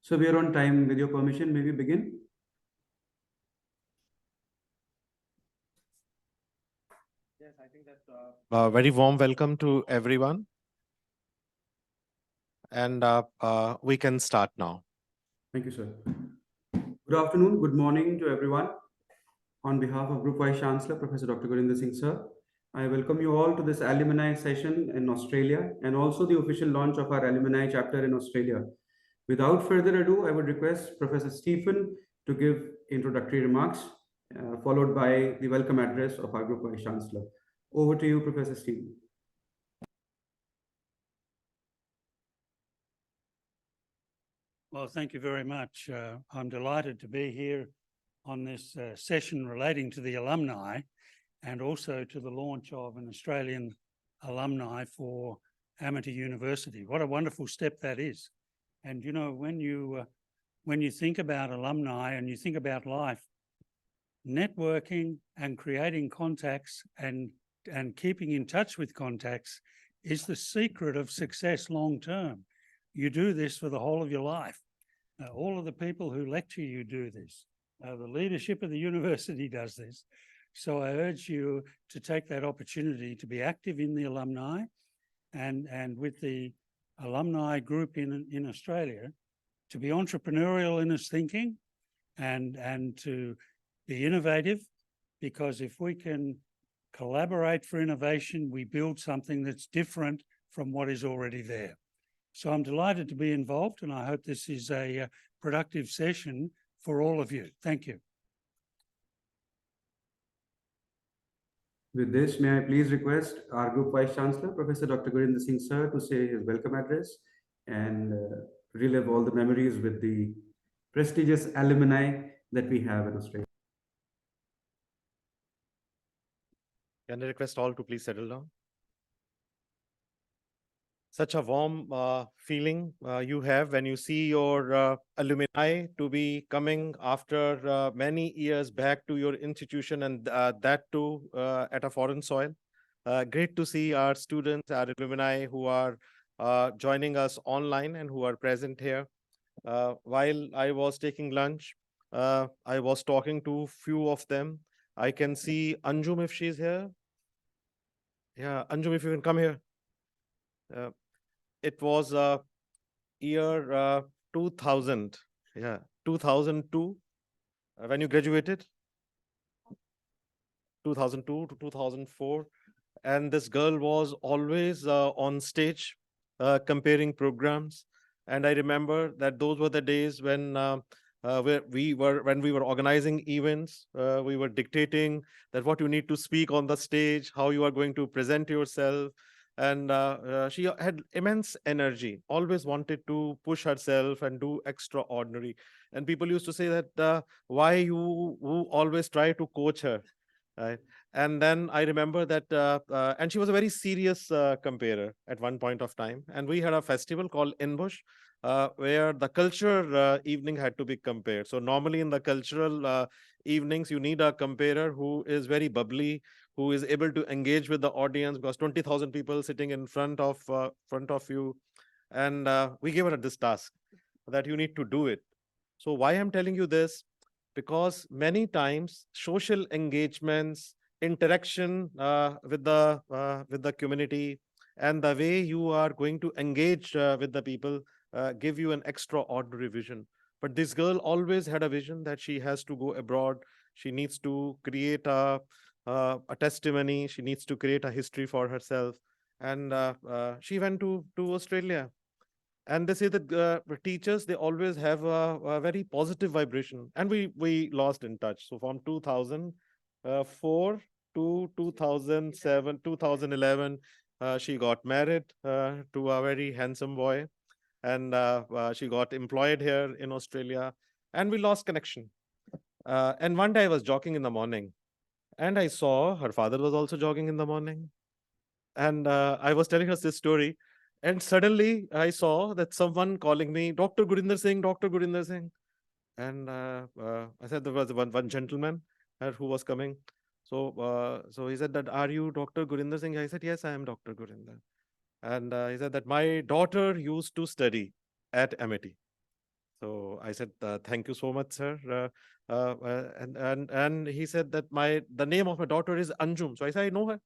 So we are on time. With your permission, may we begin? Yes, I think that very warm welcome to everyone. And we can start now. Thank you, sir. Good afternoon, good morning to everyone. On behalf of Group Vice Chancellor, Professor Dr. Gurinder Singh, sir, I welcome you all to this alumni session in Australia and also the official launch of our alumni chapter in Australia. Without further ado, I would request Professor Stephen to give introductory remarks, followed by the welcome address of our Group Vice Chancellor. Over to you, Professor Stephen. Well, thank you very much. I'm delighted to be here on this session relating to the alumni and also to the launch of an Australian alumni for Amity University. What a wonderful step that is. And you know, when you think about alumni and you think about life, networking and creating contacts and keeping in touch with contacts is the secret of success long term. You do this for the whole of your life. All of the people who lecture you do this. The leadership of the university does this. So I urge you to take that opportunity to be active in the alumni and with the alumni group in Australia, to be entrepreneurial in its thinking and to be innovative, because if we can collaborate for innovation, we build something that's different from what is already there. So I'm delighted to be involved, and I hope this is a productive session for all of you. Thank you. With this, may I please request our Group Vice Chancellor, Professor Dr. Gurinder Singh, sir, to say his welcome address and relive all the memories with the prestigious alumni that we have in Australia. Can I request all to please settle down? Such a warm feeling you have when you see your alumni to be coming after many years back to your institution, and that too at a foreign soil. Great to see our students, our alumni who are joining us online and who are present here. While I was taking lunch, I was talking to few of them. I can see Anjum if she's here. Yeah, Anjum, if you can come here. It was year 2000, 2002, when you graduated, 2002 to 2004. And this girl was always on stage comparing programs. And I remember that those were the days when we were organizing events, we were dictating that what you need to speak on the stage, how you are going to present yourself. And she had immense energy, always wanted to push herself and do extraordinary. And people used to say that why you always try to coach her, right? And then I remember that, and she was a very serious comparer at one point of time. And we had a festival called Inbush, where the culture evening had to be compared. So normally in the cultural evenings, you need a comparer who is very bubbly, who is able to engage with the audience, because 20,000 people sitting in front of you. And we gave her this task that you need to do it. So why I'm telling you this? Because many times social engagements, interaction with the community, and the way you are going to engage with the people give you an extraordinary vision. But this girl always had a vision that she has to go abroad. She needs to create a testimony. She needs to create a history for herself. And she went to Australia. And they say that teachers, they always have a very positive vibration. And we lost in touch. So from 2004 to 2007, 2011, she got married to a very handsome boy. And she got employed here in Australia. And we lost connection. And one day I was jogging in the morning. And I saw her father was also jogging in the morning. And I was telling her this story. And suddenly I saw that someone calling me, Dr. Gurinder Singh, Dr. Gurinder Singh. And I said there was one gentleman who was coming. So he said that, are you Dr. Gurinder Singh? I said, yes, I am Dr. Gurinder. And he said that my daughter used to study at Amity. So I said, thank you so much, sir. And he said that the name of my daughter is Anjum. So I said, I know her.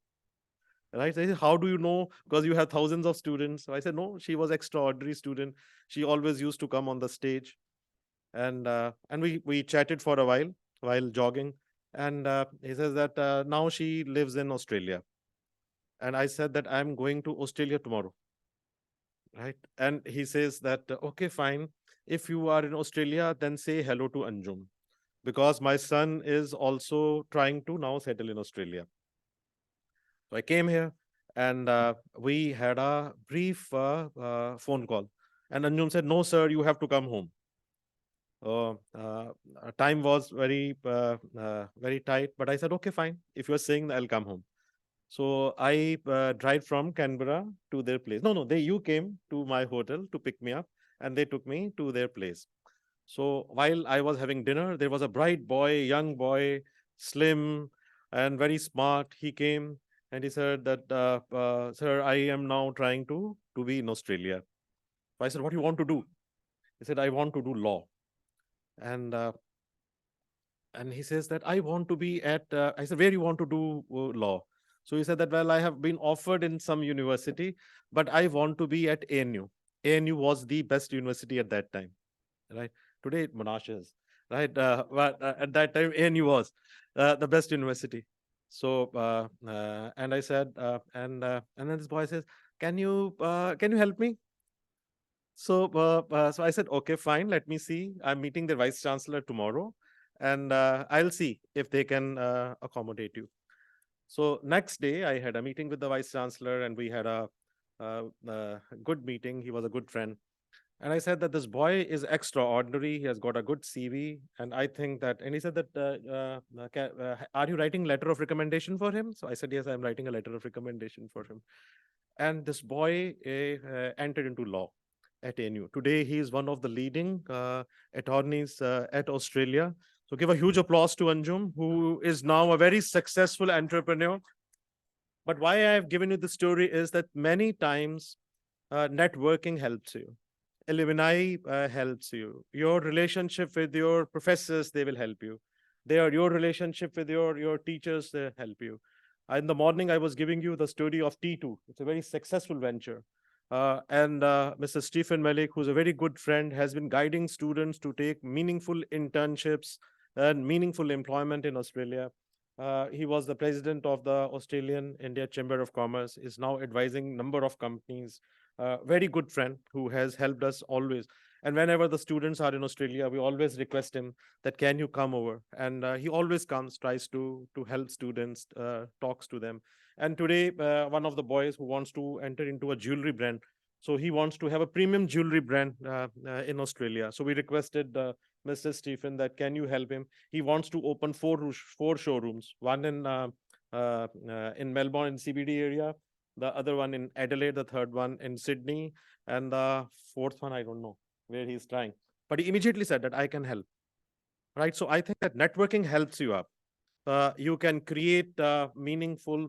Right? So he said, how do you know? Because you have thousands of students. So I said, no, she was extraordinary student. She always used to come on the stage, and we chatted for a while jogging. And he says that now she lives in Australia. And I said that I'm going to Australia tomorrow. Right? And he says that, okay, fine. If you are in Australia, then say hello to Anjum, because my son is also trying to now settle in Australia. So I came here, and we had a brief phone call. And Anjum said, no, sir, you have to come home. Time was very tight, but I said, okay, fine. If you're saying, I'll come home. So I drive from Canberra to their place. No, you came to my hotel to pick me up, and they took me to their place. So while I was having dinner, there was a bright boy, young boy, slim and very smart. He came and he said that, sir, I am now trying to be in Australia. So I said, what do you want to do? He said, I want to do law. And he says that I want to be at, I said, where you want to do law? So he said that, well, I have been offered in some university, but I want to be at ANU. ANU was the best university at that time, right? Today it Monash is, right? But at that time, ANU was the best university. So, and I said, and then this boy says, can you help me? So I said, okay, fine. Let me see. I'm meeting the vice chancellor tomorrow, and I'll see if they can accommodate you. So next day, I had a meeting with the vice chancellor, and we had a good meeting. He was a good friend, and I said that this boy is extraordinary. He has got a good CV, and I think that. And he said that, are you writing letter of recommendation for him? So I said, yes, I'm writing a letter of recommendation for him. And this boy entered into law at ANU. Today, he is one of the leading attorneys at Australia. So give a huge applause to Anjum, who is now a very successful entrepreneur. But why I have given you the story is that many times networking helps you. Alumni helps you. Your relationship with your professors, they will help you. Your relationship with your teachers, they help you. In the morning, I was giving you the story of T2. It's a very successful venture. And Mr. Stephen Malik, who's a very good friend, has been guiding students to take meaningful internships and meaningful employment in Australia. He was the president of the Australian India Chamber of Commerce, is now advising number of companies. Very good friend who has helped us always. And whenever the students are in Australia, we always request him that, can you come over? And he always comes, tries to help students, talks to them. And today, one of the boys who wants to enter into a jewelry brand. So he wants to have a premium jewelry brand in Australia. So we requested Mr. Stephen that, can you help him? He wants to open four showrooms, one in Melbourne in CBD area, the other one in Adelaide, the third one in Sydney, and the fourth one, I don't know where he's trying. But he immediately said that I can help. Right. So I think that networking helps you up. You can create meaningful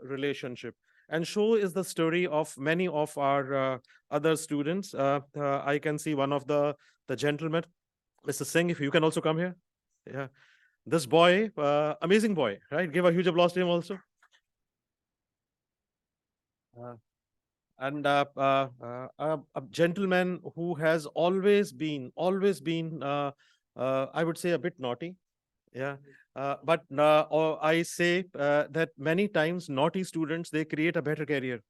relationship. And show is the story of many of our other students. I can see one of the gentlemen, Mr. Singh, if you can also come here. Yeah. This boy, amazing boy, right? Give a huge applause to him also. And a gentleman who has always been, I would say, a bit naughty. Yeah. But I say that many times naughty students, they create a better career.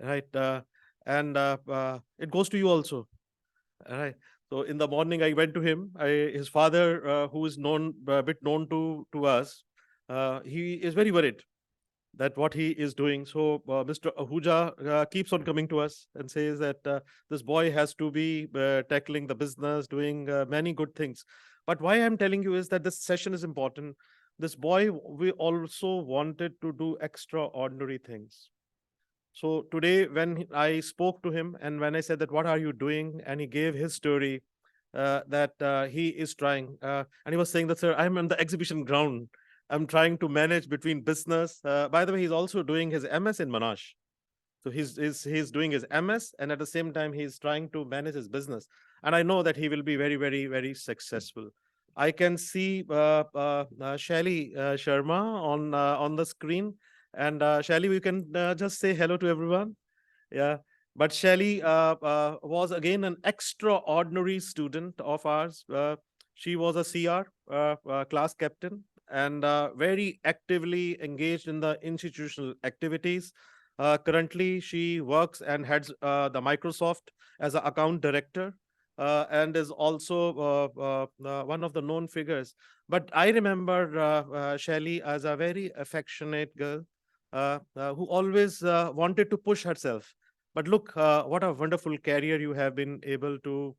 Right. And it goes to you also. Right. So in the morning, I went to him. His father, who is known, a bit known to us, he is very worried that what he is doing. So Mr. Ahuja keeps on coming to us and says that this boy has to be tackling the business, doing many good things. But why I'm telling you is that this session is important. This boy, we also wanted to do extraordinary things. So today, when I spoke to him and when I said that, what are you doing? And he gave his story that he is trying. And he was saying that, sir, I'm on the exhibition ground. I'm trying to manage between business. By the way, he's also doing his MS in Monash. So he's doing his MS, and at the same time, he's trying to manage his business. And I know that he will be very, very, very successful. I can see Shaili Sharma on the screen. And Shaili, we can just say hello to everyone. Yeah. But Shelley was again an extraordinary student of ours. She was a CR, class captain, and very actively engaged in the institutional activities. Currently, she works and heads the Microsoft as an account director, and is also one of the known figures. But I remember Shelley as a very affectionate girl who always wanted to push herself. But look, what a wonderful career you have been able to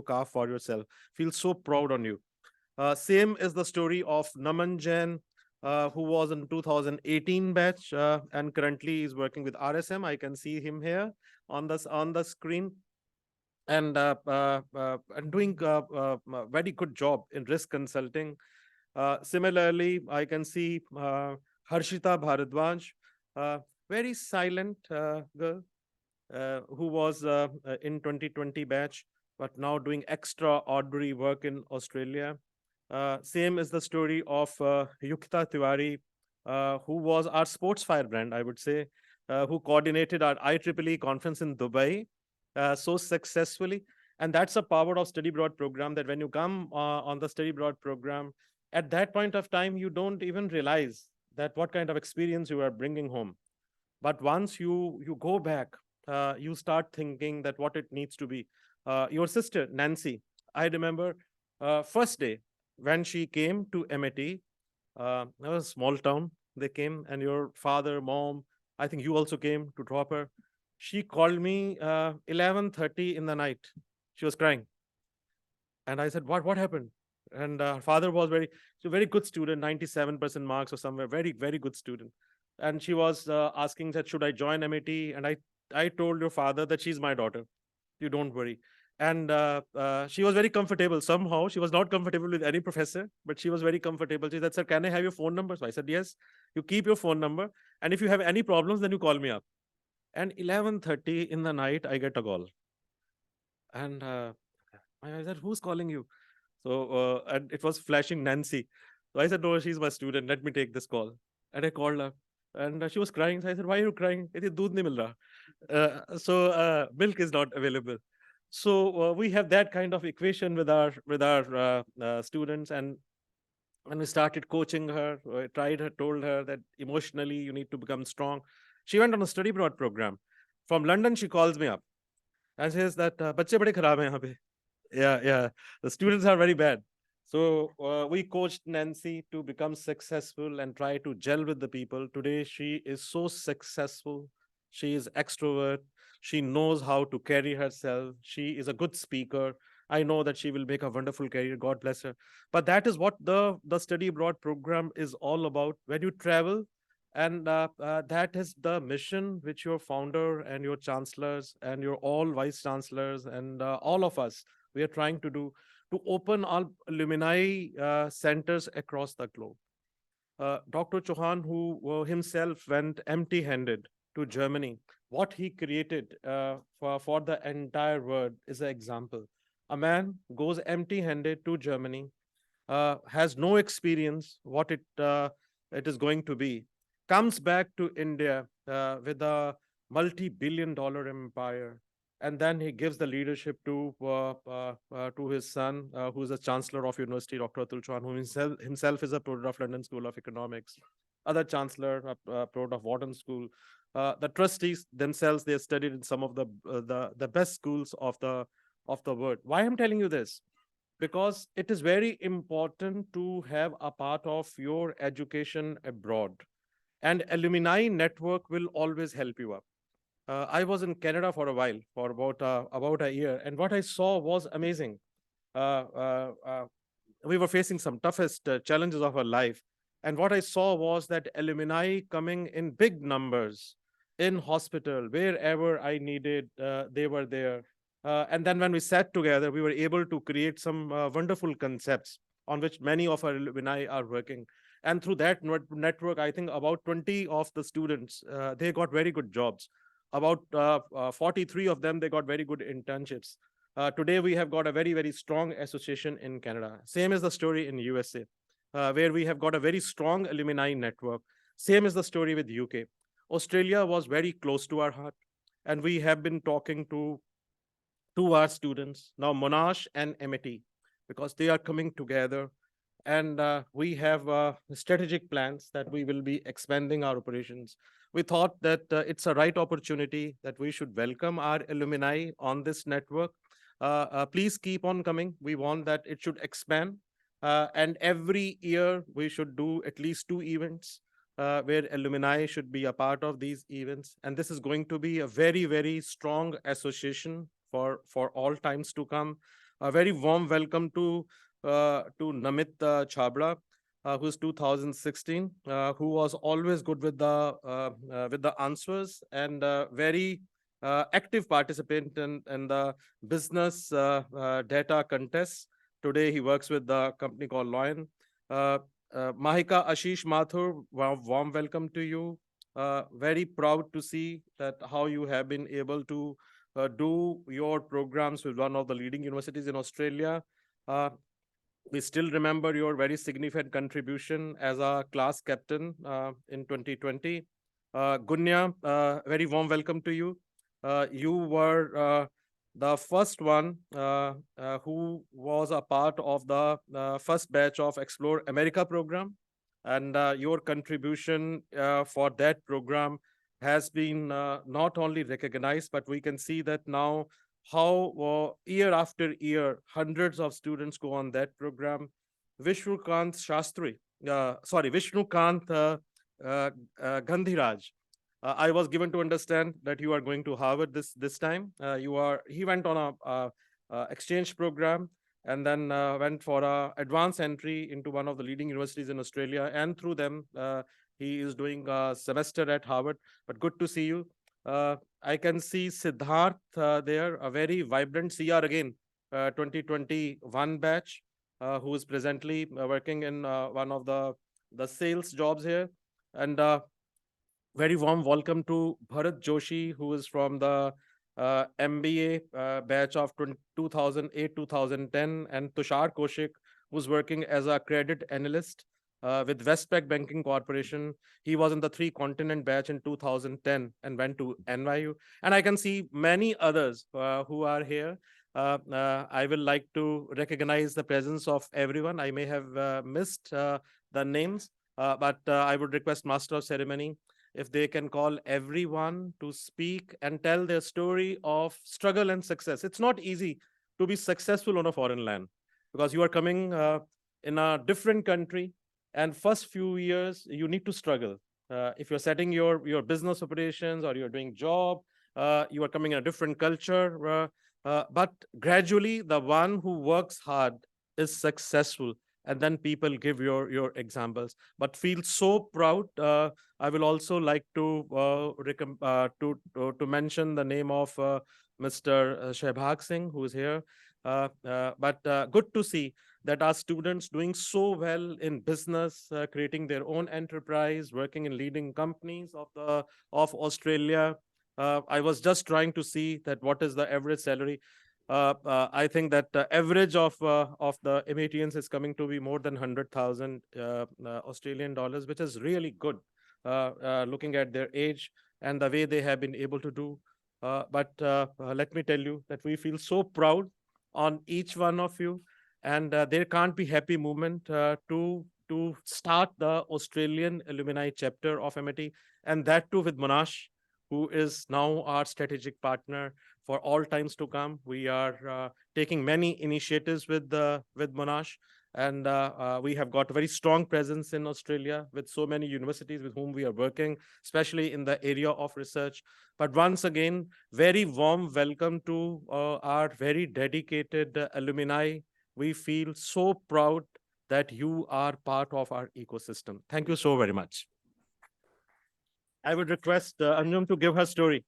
carve for yourself. Feel so proud on you. Same is the story of Naman Jain, who was in 2018 batch and currently is working with RSM. I can see him here on the screen, and doing a very good job in risk consulting. Similarly, I can see Harshita Bharadwaj, very silent girl, who was in 2020 batch, but now doing extraordinary work in Australia. Same is the story of Yukta Tiwari, who was our sports firebrand, I would say, who coordinated our IEEE conference in Dubai so successfully. And that's a power of study abroad program, that when you come on the study abroad program, at that point of time, you don't even realize that what kind of experience you are bringing home. But once you go back, you start thinking that what it needs to be. Your sister Nancy, I remember first day when she came to Amity. That was a small town. They came, and your father, mom, I think you also came to drop her. She called me 11:30 in the night. She was crying, and I said, "What happened?" And her father was she's a very good student, 97% marks or somewhere, very, very good student. And she was asking that, should I join MIT? And I told your father that she's my daughter. You don't worry. And she was very comfortable. Somehow she was not comfortable with any professor, but she was very comfortable. She said, "Sir, can I have your phone number?" So I said, "Yes, you keep your phone number. And if you have any problems, then you call me up." And 11:30 in the night, I get a call. And I said, "Who's calling you?" So, and it was flashing Nancy. So I said, "No, she's my student. Let me take this call." And I called her, and she was crying. So I said, "Why are you crying?" It is doodh nahi mil raha. Milk is not available. So we have that kind of equation with our students. And when we started coaching her, I tried her, told her that emotionally you need to become strong. She went on a study abroad program. From London, she calls me up and says that बच्चे बड़े खराब हैं यहाँ पे. Yeah, the students are very bad. So we coached Nancy to become successful and try to gel with the people. Today she is so successful. She is extrovert. She knows how to carry herself. She is a good speaker. I know that she will make a wonderful career. God bless her. But that is what the study abroad program is all about. When you travel, and that is the mission which your founder and your chancellors and your all vice chancellors and all of us, we are trying to do, to open our alumni centers across the globe. Dr. Chauhan, who himself went empty-handed to Germany, what he created for the entire world is an example. A man goes empty-handed to Germany, has no experience what it is going to be, comes back to India with a multi-billion-dollar empire, and then he gives the leadership to his son, who is a chancellor of university, Dr. Atul Chauhan, who himself is a product of London School of Economics, other chancellor, a product of Wharton School. The trustees themselves, they studied in some of the best schools of the world. Why I'm telling you this? Because it is very important to have a part of your education abroad, and alumni network will always help you up. I was in Canada for a while, for about a year, and what I saw was amazing. Uh, uh, uh, we were facing some toughest challenges of our life, and what I saw was that alumni coming in big numbers in hospital, wherever I needed, they were there. And then when we sat together, we were able to create some wonderful concepts on which many of our alumni are working. And through that network, I think about 20 of the students, they got very good jobs. About 43 of them, they got very good internships. Today, we have got a very, very strong association in Canada. Same is the story in USA, where we have got a very strong alumni network. Same is the story with UK. Australia was very close to our heart, and we have been talking to our students, now Monash and Amity, because they are coming together. And we have strategic plans that we will be expanding our operations. We thought that it's a right opportunity that we should welcome our alumni on this network. Please keep on coming. We want that it should expand. And every year we should do at least 2 events where alumni should be a part of these events. And this is going to be a very, very strong association for all times to come. A very warm welcome to Namit Chabra, who's 2016, who was always good with the answers, and very active participant in the business data contests. Today, he works with the company called Lion. Mahika Ashish Mathur, warm welcome to you. Very proud to see that how you have been able to do your programs with one of the leading universities in Australia. We still remember your very significant contribution as a class captain in 2020. Gunya, very warm welcome to you. You were the first one who was a part of the first batch of Explore America program. And your contribution for that program has been not only recognized, but we can see that now how year after year, hundreds of students go on that program. Vishnukant Shastri, Vishnukant Gandhiraj. I was given to understand that you are going to Harvard this time. He went on a exchange program and then went for a advanced entry into one of the leading universities in Australia. And through them, he is doing a semester at Harvard. But good to see you. I can see Siddharth there, a very vibrant CR again, 2021 batch, who is presently working in one of the sales jobs here. And very warm welcome to Bharat Joshi, who is from the MBA batch of 2008-2010, and Tushar Koshik, who's working as a credit analyst with Westpac Banking Corporation. He was in the 3-continent batch in 2010 and went to NYU. And I can see many others who are here. I will like to recognize the presence of everyone. I may have missed the names, but I would request Master of Ceremony if they can call everyone to speak and tell their story of struggle and success. It's not easy to be successful on a foreign land because you are coming in a different country, and first few years you need to struggle. If you're setting your business operations or you're doing job, you are coming in a different culture. But gradually, the one who works hard is successful, and then people give your examples. But feel so proud. I will also like to mention the name of Mr. Shehbag Singh, who is here. But good to see that our students doing so well in business, creating their own enterprise, working in leading companies of Australia. I was just trying to see that what is the average salary. I think that the average of the Amatians is coming to be more than 100,000 Australian dollars, which is really good, looking at their age and the way they have been able to do. But let me tell you that we feel so proud on each one of you, and there can't be happy moment to start the Australian alumni chapter of Amity, and that too with Monash, who is now our strategic partner for all times to come. We are taking many initiatives with Monash, and we have got a very strong presence in Australia with so many universities with whom we are working, especially in the area of research. But once again, very warm welcome to our very dedicated alumni. We feel so proud that you are part of our ecosystem. Thank you so very much. I would request Anjum to give her story.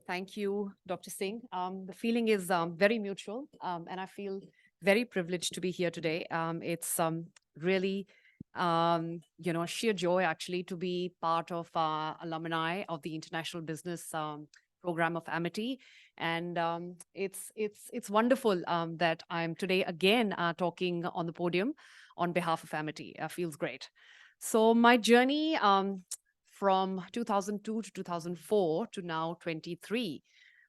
Thank you, Dr. Singh. The feeling is very mutual, and I feel very privileged to be here today. It's really, sheer joy actually to be part of alumni of the International Business program of Amity. And it's wonderful that I'm today again talking on the podium on behalf of Amity. Feels great. So my journey from 2002 to 2004 to now 23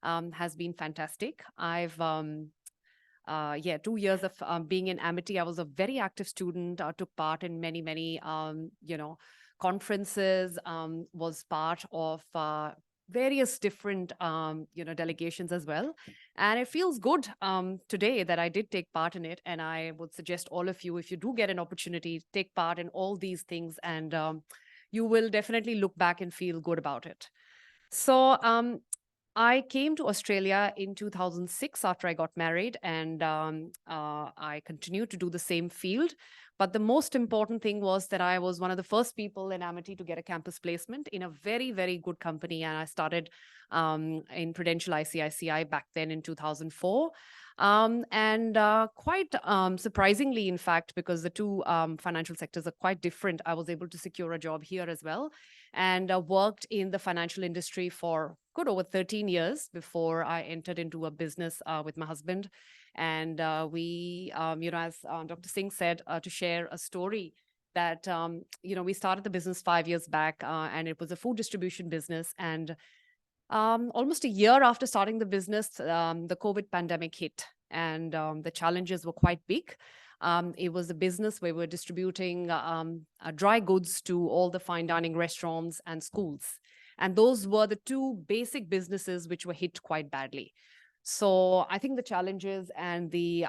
has been fantastic. I've 2 years of being in Amity. I was a very active student, took part in many, conferences, was part of various different, delegations as well. And it feels good today that I did take part in it. And I would suggest all of you, if you do get an opportunity, take part in all these things, and you will definitely look back and feel good about it. So I came to Australia in 2006 after I got married, and I continued to do the same field. But the most important thing was that I was one of the first people in Amity to get a campus placement in a very, very good company. And I started in Prudential ICICI back then in 2004. And quite surprisingly, in fact, because the two financial sectors are quite different, I was able to secure a job here as well, and worked in the financial industry for good over 13 years before I entered into a business with my husband. And we, as Dr. Singh said, to share a story that, we started the business 5 years back, and it was a food distribution business. And almost a year after starting the business, the COVID pandemic hit, and the challenges were quite big. It was a business where we were distributing dry goods to all the fine dining restaurants and schools. And those were the two basic businesses which were hit quite badly. So I think the challenges and the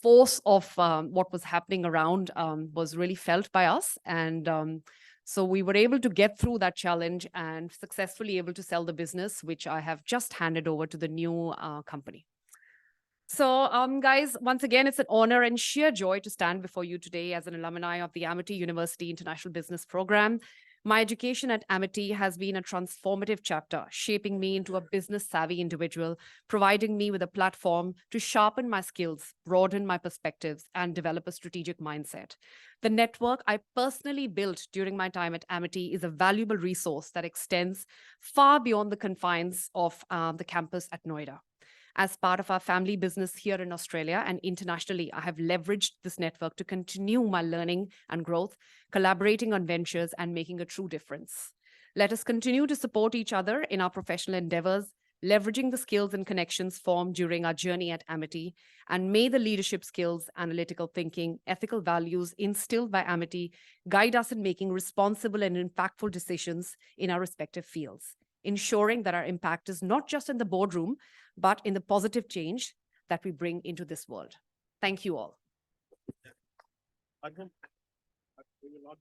force of what was happening around was really felt by us. And so we were able to get through that challenge and successfully able to sell the business, which I have just handed over to the new company. So, guys, once again, it's an honor and sheer joy to stand before you today as an alumni of the Amity University International Business Program. My education at Amity has been a transformative chapter, shaping me into a business-savvy individual, providing me with a platform to sharpen my skills, broaden my perspectives, and develop a strategic mindset. The network I personally built during my time at Amity is a valuable resource that extends far beyond the confines of the campus at Noida. As part of our family business here in Australia and internationally, I have leveraged this network to continue my learning and growth, collaborating on ventures and making a true difference. Let us continue to support each other in our professional endeavors, leveraging the skills and connections formed during our journey at Amity, and may the leadership skills, analytical thinking, ethical values instilled by Amity guide us in making responsible and impactful decisions in our respective fields, ensuring that our impact is not just in the boardroom, but in the positive change that we bring into this world. Thank you all. Arjun, we will not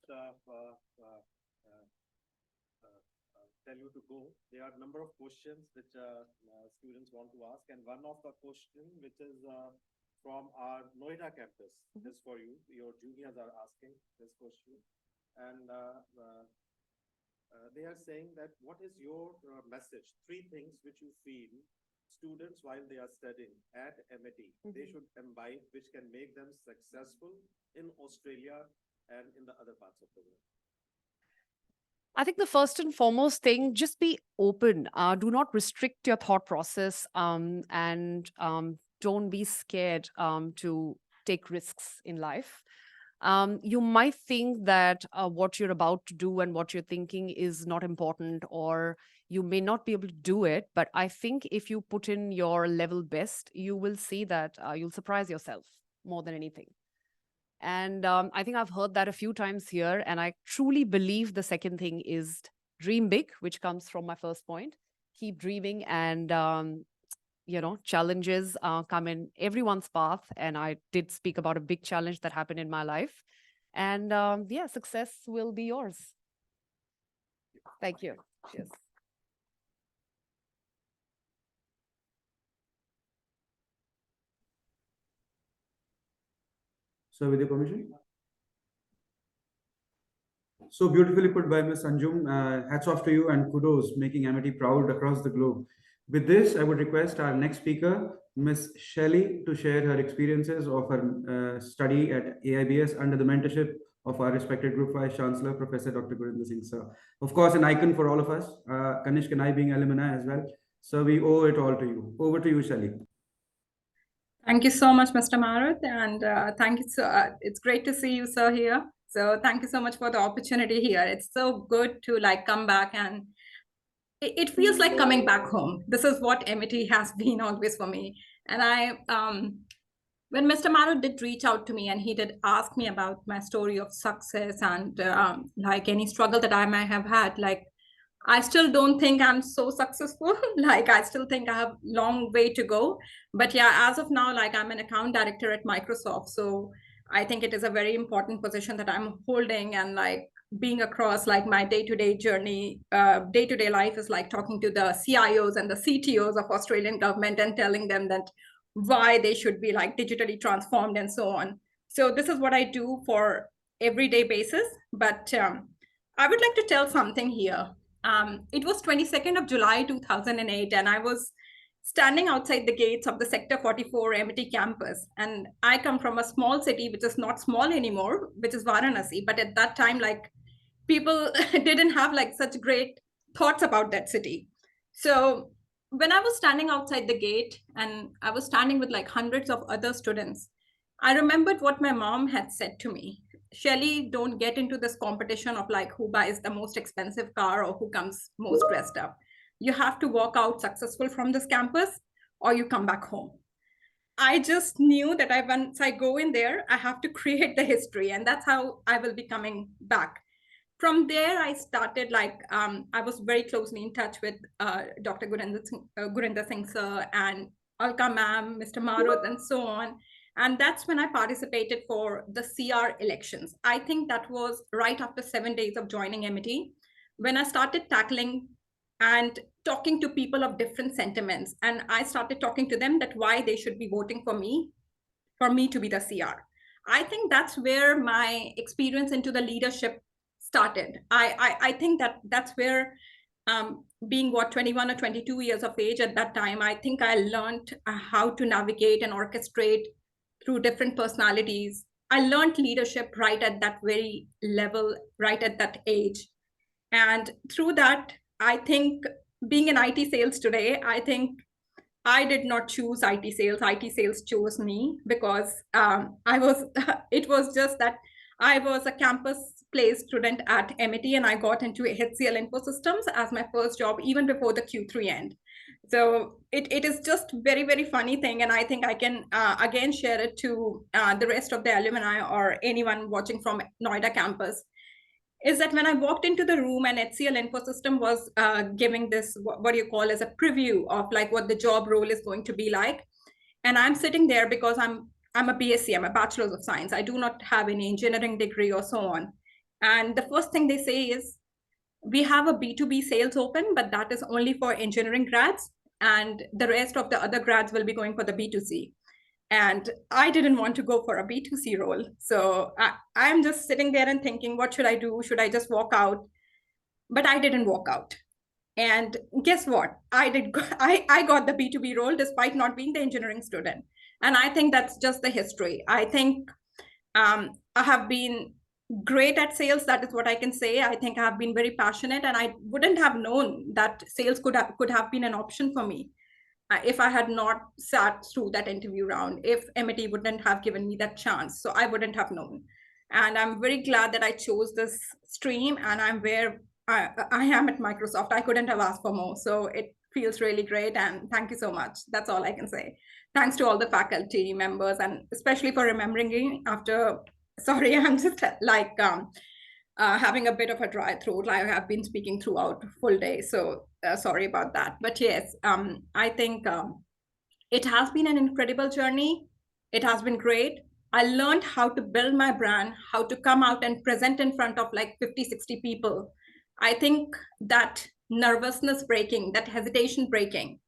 tell you to go. There are a number of questions which students want to ask, and one of the question which is from our Noida campus is for you. Your juniors are asking this question, and they are saying that what is your message? 3 things which you feel students while they are studying at Amity they should imbibe, which can make them successful in Australia and in the other parts of the world. I think the first and foremost thing, just be open. Do not restrict your thought process, and don't be scared to take risks in life. You might think that what you're about to do and what you're thinking is not important, or you may not be able to do it. But I think if you put in your level best, you will see that you'll surprise yourself more than anything. And I think I've heard that a few times here. And I truly believe the second thing is dream big, which comes from my first point. Keep dreaming, and challenges come in everyone's path. And I did speak about a big challenge that happened in my life. And success will be yours. Thank you. Cheers. So, with your permission. So beautifully put by Ms. Anjum. Hats off to you and kudos, making Amity proud across the globe. With this, I would request our next speaker, Ms. Shelley, to share her experiences of her study at AIBS under the mentorship of our respected Group Vice Chancellor, Professor Dr. Gurinder Singh, sir. Of course, an icon for all of us, Kanishk and I being alumni as well. So we owe it all to you. Over to you, Shelly. Thank you so much, Mr. Maruth, and thank you. It's great to see you, sir, here. So thank you so much for the opportunity here. It's so good to like come back, and it feels like coming back home. This is what Amity has been always for me. And when Mr. Maruth did reach out to me and he did ask me about my story of success and like any struggle that I might have had, like I still don't think I'm so successful. Like I still think I have a long way to go. But yeah, as of now, like I'm an account director at Microsoft. So I think it is a very important position that I'm holding, and like being across like my day-to-day journey, day-to-day life is like talking to the CIOs and the CTOs of Australian government and telling them that why they should be like digitally transformed and so on. So this is what I do for everyday basis. But I would like to tell something here. It was 22nd of July 2008, and I was standing outside the gates of the Sector 44 Amity campus. And I come from a small city, which is not small anymore, which is Varanasi. But at that time, like people didn't have like such great thoughts about that city. So when I was standing outside the gate and I was standing with like hundreds of other students, I remembered what my mom had said to me. Shelly, don't get into this competition of like who buys the most expensive car or who comes most dressed up. You have to walk out successful from this campus or you come back home. I just knew that once I go in there, I have to create the history, and that's how I will be coming back. From there, I started like, I was very closely in touch with Dr. Gurinder Singh sir and Alka ma'am, Mr. Maruth, and so on. And that's when I participated for the CR elections. I think that was right after 7 days of joining Amity, when I started tackling and talking to people of different sentiments. And I started talking to them that why they should be voting for me to be the CR. I think that's where my experience into the leadership started. I think that's where being 21 or 22 years of age at that time, I think I learned how to navigate and orchestrate through different personalities. I learned leadership right at that very level, right at that age. And through that, I think being in IT sales today, I think I did not choose IT sales. IT sales chose me because it was just that I was a campus placed student at Amity and I got into HCL Infosystems as my first job even before the Q3 end. So it is just very, very funny thing. And I think I can again share it to the rest of the alumni or anyone watching from Noida campus, is that when I walked into the room and HCL Infosystem was giving this, what do you call as a preview of like what the job role is going to be like. And I'm sitting there because I'm a BSc, I'm a Bachelor's of Science. I do not have any engineering degree or so on. And the first thing they say is, we have a B2B sales open, but that is only for engineering grads. And the rest of the other grads will be going for the B2C. And I didn't want to go for a B2C role. So I'm just sitting there and thinking, what should I do? Should I just walk out? But I didn't walk out. And guess what? I got the B2B role despite not being the engineering student. And I think that's just the history. I think I have been great at sales. That is what I can say. I think I have been very passionate, and I wouldn't have known that sales could have been an option for me if I had not sat through that interview round, if Amity wouldn't have given me that chance. So I wouldn't have known. And I'm very glad that I chose this stream, and I'm where I am at Microsoft. I couldn't have asked for more. So it feels really great. And thank you so much. That's all I can say. Thanks to all the faculty members, and especially for remembering me after, sorry, I'm just like having a bit of a dry throat. I have been speaking throughout full day. So sorry about that. But yes, I think it has been an incredible journey. It has been great. I learned how to build my brand, how to come out and present in front of like 50, 60 people. I think that nervousness breaking, that hesitation breaking,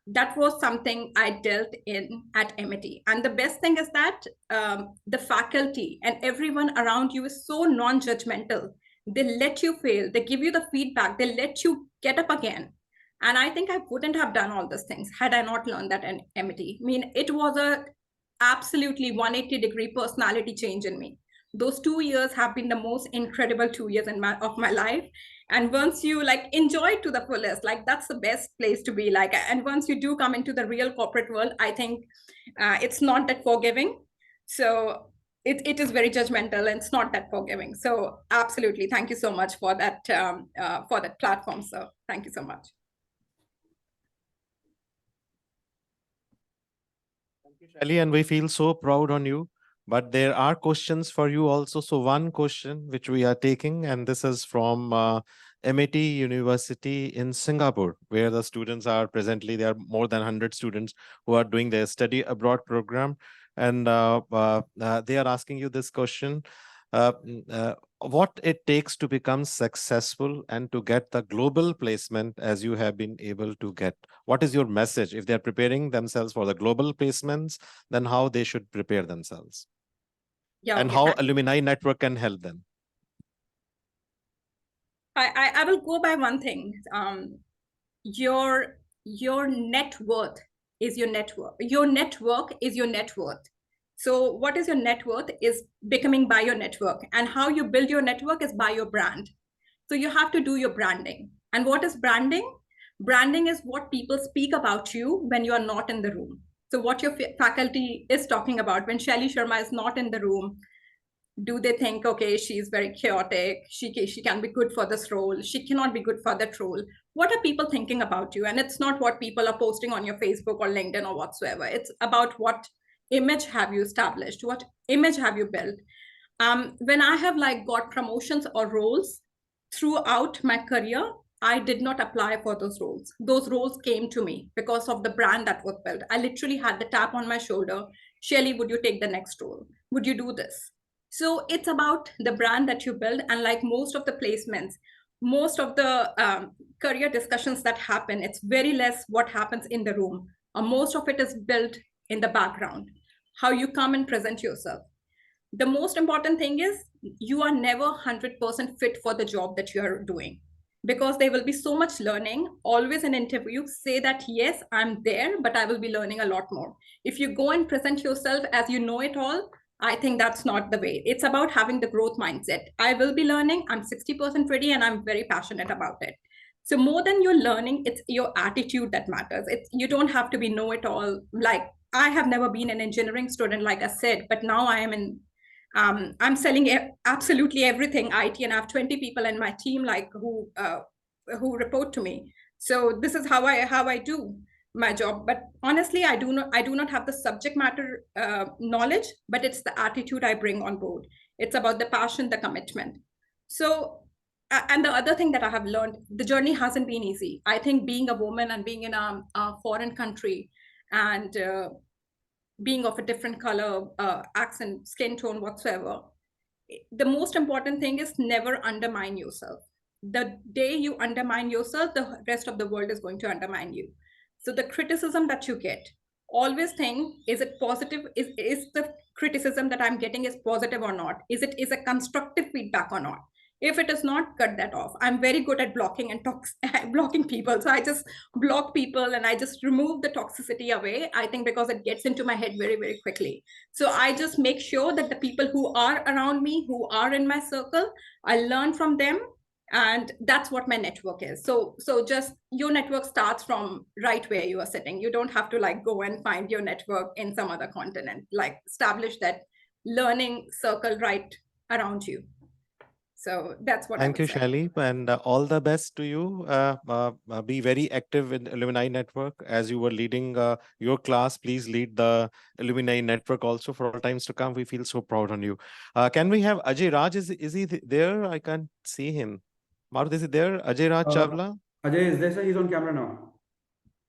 that was something I dealt in at Amity. And the best thing is that the faculty and everyone around you is so non-judgmental. They let you fail. They give you the feedback. They let you get up again. And I think I wouldn't have done all those things had I not learned that in Amity. I mean, it was a absolutely 180-degree personality change in me. Those 2 years have been the most incredible 2 years of my life. And once you like enjoy it to the fullest, like that's the best place to be. Like, and once you do come into the real corporate world, I think it's not that forgiving. So it is very judgmental and it's not that forgiving. So absolutely, thank you so much for that platform. So thank you so much. Thank you, Shelly, and we feel so proud on you. But there are questions for you also. So one question which we are taking, and this is from Amity University in Singapore, where the students are presently, there are more than 100 students who are doing their study abroad program. And they are asking you this question. What it takes to become successful and to get the global placement as you have been able to get? What is your message? If they're preparing themselves for the global placements, then how they should prepare themselves? Yeah, and okay, how thank you. Alumni Network can help them? I will go by one thing. Your net worth is your network. Your network is your net worth. So what is your net worth is becoming by your network, and how you build your network is by your brand. So you have to do your branding. And what is branding? Branding is what people speak about you when you are not in the room. So what your faculty is talking about when Shelly Sharma is not in the room, do they think, okay, she's very chaotic, she can be good for this role, she cannot be good for that role? What are people thinking about you? And it's not what people are posting on your Facebook or LinkedIn or whatsoever. It's about what image have you established, what image have you built. When I have like got promotions or roles throughout my career, I did not apply for those roles. Those roles came to me because of the brand that was built. I literally had the tap on my shoulder. Shelly, would you take the next role? Would you do this? So it's about the brand that you build. And like most of the placements, most of the career discussions that happen, it's very less what happens in the room. Most of it is built in the background, how you come and present yourself. The most important thing is you are never 100% fit for the job that you are doing, because there will be so much learning. Always in interview, say that, yes, I'm there, but I will be learning a lot more. If you go and present yourself as you know it all, I think that's not the way. It's about having the growth mindset. I will be learning, I'm 60% ready, and I'm very passionate about it. So more than your learning, it's your attitude that matters. You don't have to be know-it-all. Like, I have never been an engineering student, like I said, but now I am in I'm selling absolutely everything IT, and I have 20 people in my team, like who report to me. So this is how I do my job. But honestly, I do not have the subject matter knowledge, but it's the attitude I bring on board. It's about the passion, the commitment. So and the other thing that I have learned, the journey hasn't been easy. I think being a woman and being in a foreign country, and being of a different color, accent, skin tone, whatsoever, the most important thing is never undermine yourself. The day you undermine yourself, the rest of the world is going to undermine you. So the criticism that you get, always think, is it positive? Is the criticism that I'm getting is positive or not? Is a constructive feedback or not? If it is not, cut that off. I'm very good at blocking and blocking people. So I just block people and I just remove the toxicity away, I think, because it gets into my head very, very quickly. So I just make sure that the people who are around me, who are in my circle, I learn from them. And that's what my network is. So just your network starts from right where you are sitting. You don't have to like go and find your network in some other continent. Like, establish that learning circle right around you. So that's what Thank I you, would say. Shelly, and all the best to you. Be very active in Alumni Network. As you were leading your class, please lead the Alumni Network also for all times to come. We feel so proud on you. Can we have Ajay Raj? Is he there? I can't see him. Marut, is he there? Ajay Raj Chawla? Ajay is there, sir? He's on camera now.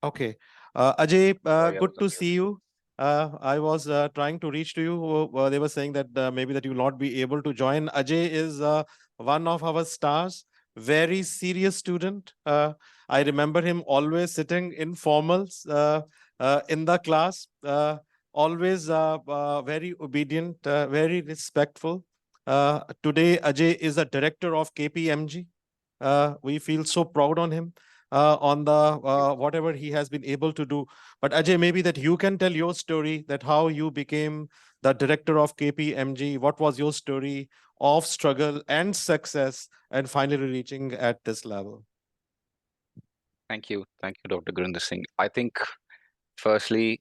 Okay. Ajay, Sorry, I good was to on see you. I was trying to reach to you. They were saying that maybe that you will not be able to join. Ajay is one of our stars, very serious student. I remember him always sitting in formals in the class, always very obedient, very respectful. Today, Ajay is a director of KPMG. We feel so proud on him. on the whatever he has been able to do. But Ajay, maybe that you can tell your story, that how you became the director of KPMG. What was your story of struggle and success and finally reaching at this level? Thank you. Thank you, Dr. Gurinder Singh. I think, firstly,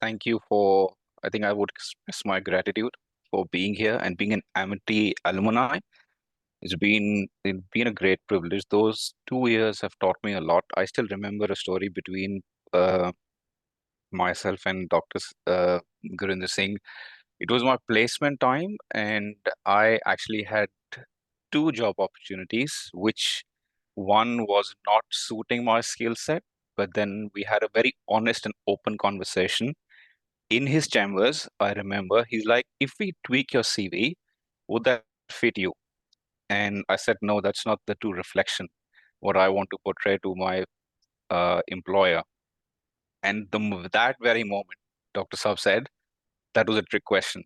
thank you for, I think I would express my gratitude for being here and being an Amity alumni. It's been a great privilege. Those 2 years have taught me a lot. I still remember a story between uh, myself and Dr. Gurinder Singh. It was my placement time, and I actually had two job opportunities, which one was not suiting my skill set, but then we had a very honest and open conversation. In his chambers, I remember he's like, if we tweak your CV, would that fit you? And I said, no, that's not the true reflection, what I want to portray to my employer. And that very moment, Dr. Saab said, that was a trick question.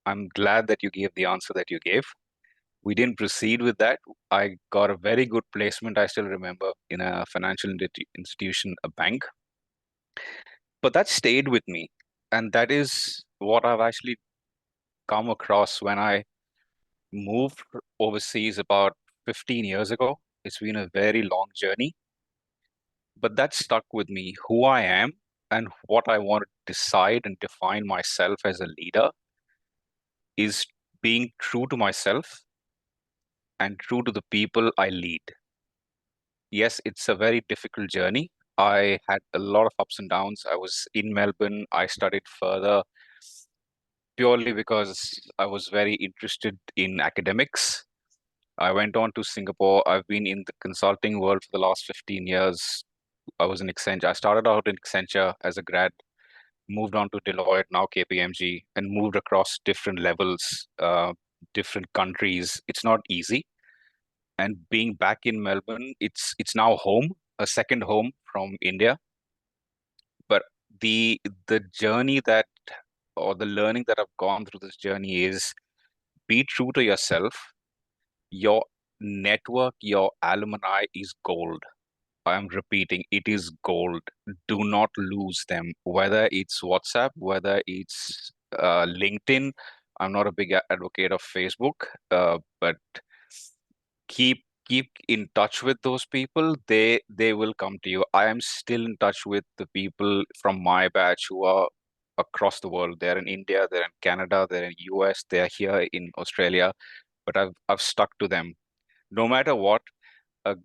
I'm glad that you gave the answer that you gave. We didn't proceed with that. I got a very good placement, I still remember, in a financial institution, a bank. But that stayed with me. And that is what I've actually come across when I moved overseas about 15 years ago. It's been a very long journey, but that stuck with me. Who I am and what I want to decide and define myself as a leader is being true to myself and true to the people I lead. Yes, it's a very difficult journey. I had a lot of ups and downs. I was in Melbourne. I studied further purely because I was very interested in academics. I went on to Singapore. I've been in the consulting world for the last 15 years. I was in Accenture. I started out in Accenture as a grad, moved on to Deloitte, now KPMG, and moved across different levels, different countries. It's not easy. And being back in Melbourne, it's now home, a second home from India. But the journey that, or the learning that I've gone through this journey is be true to yourself. Your network, your alumni is gold. I'm repeating, it is gold. Do not lose them, whether it's WhatsApp, whether it's LinkedIn. I'm not a big advocate of Facebook, but keep in touch with those people. They will come to you. I am still in touch with the people from my batch who are across the world. They're in India, they're in Canada, they're in US, they're here in Australia, but I've stuck to them. No matter what, uh,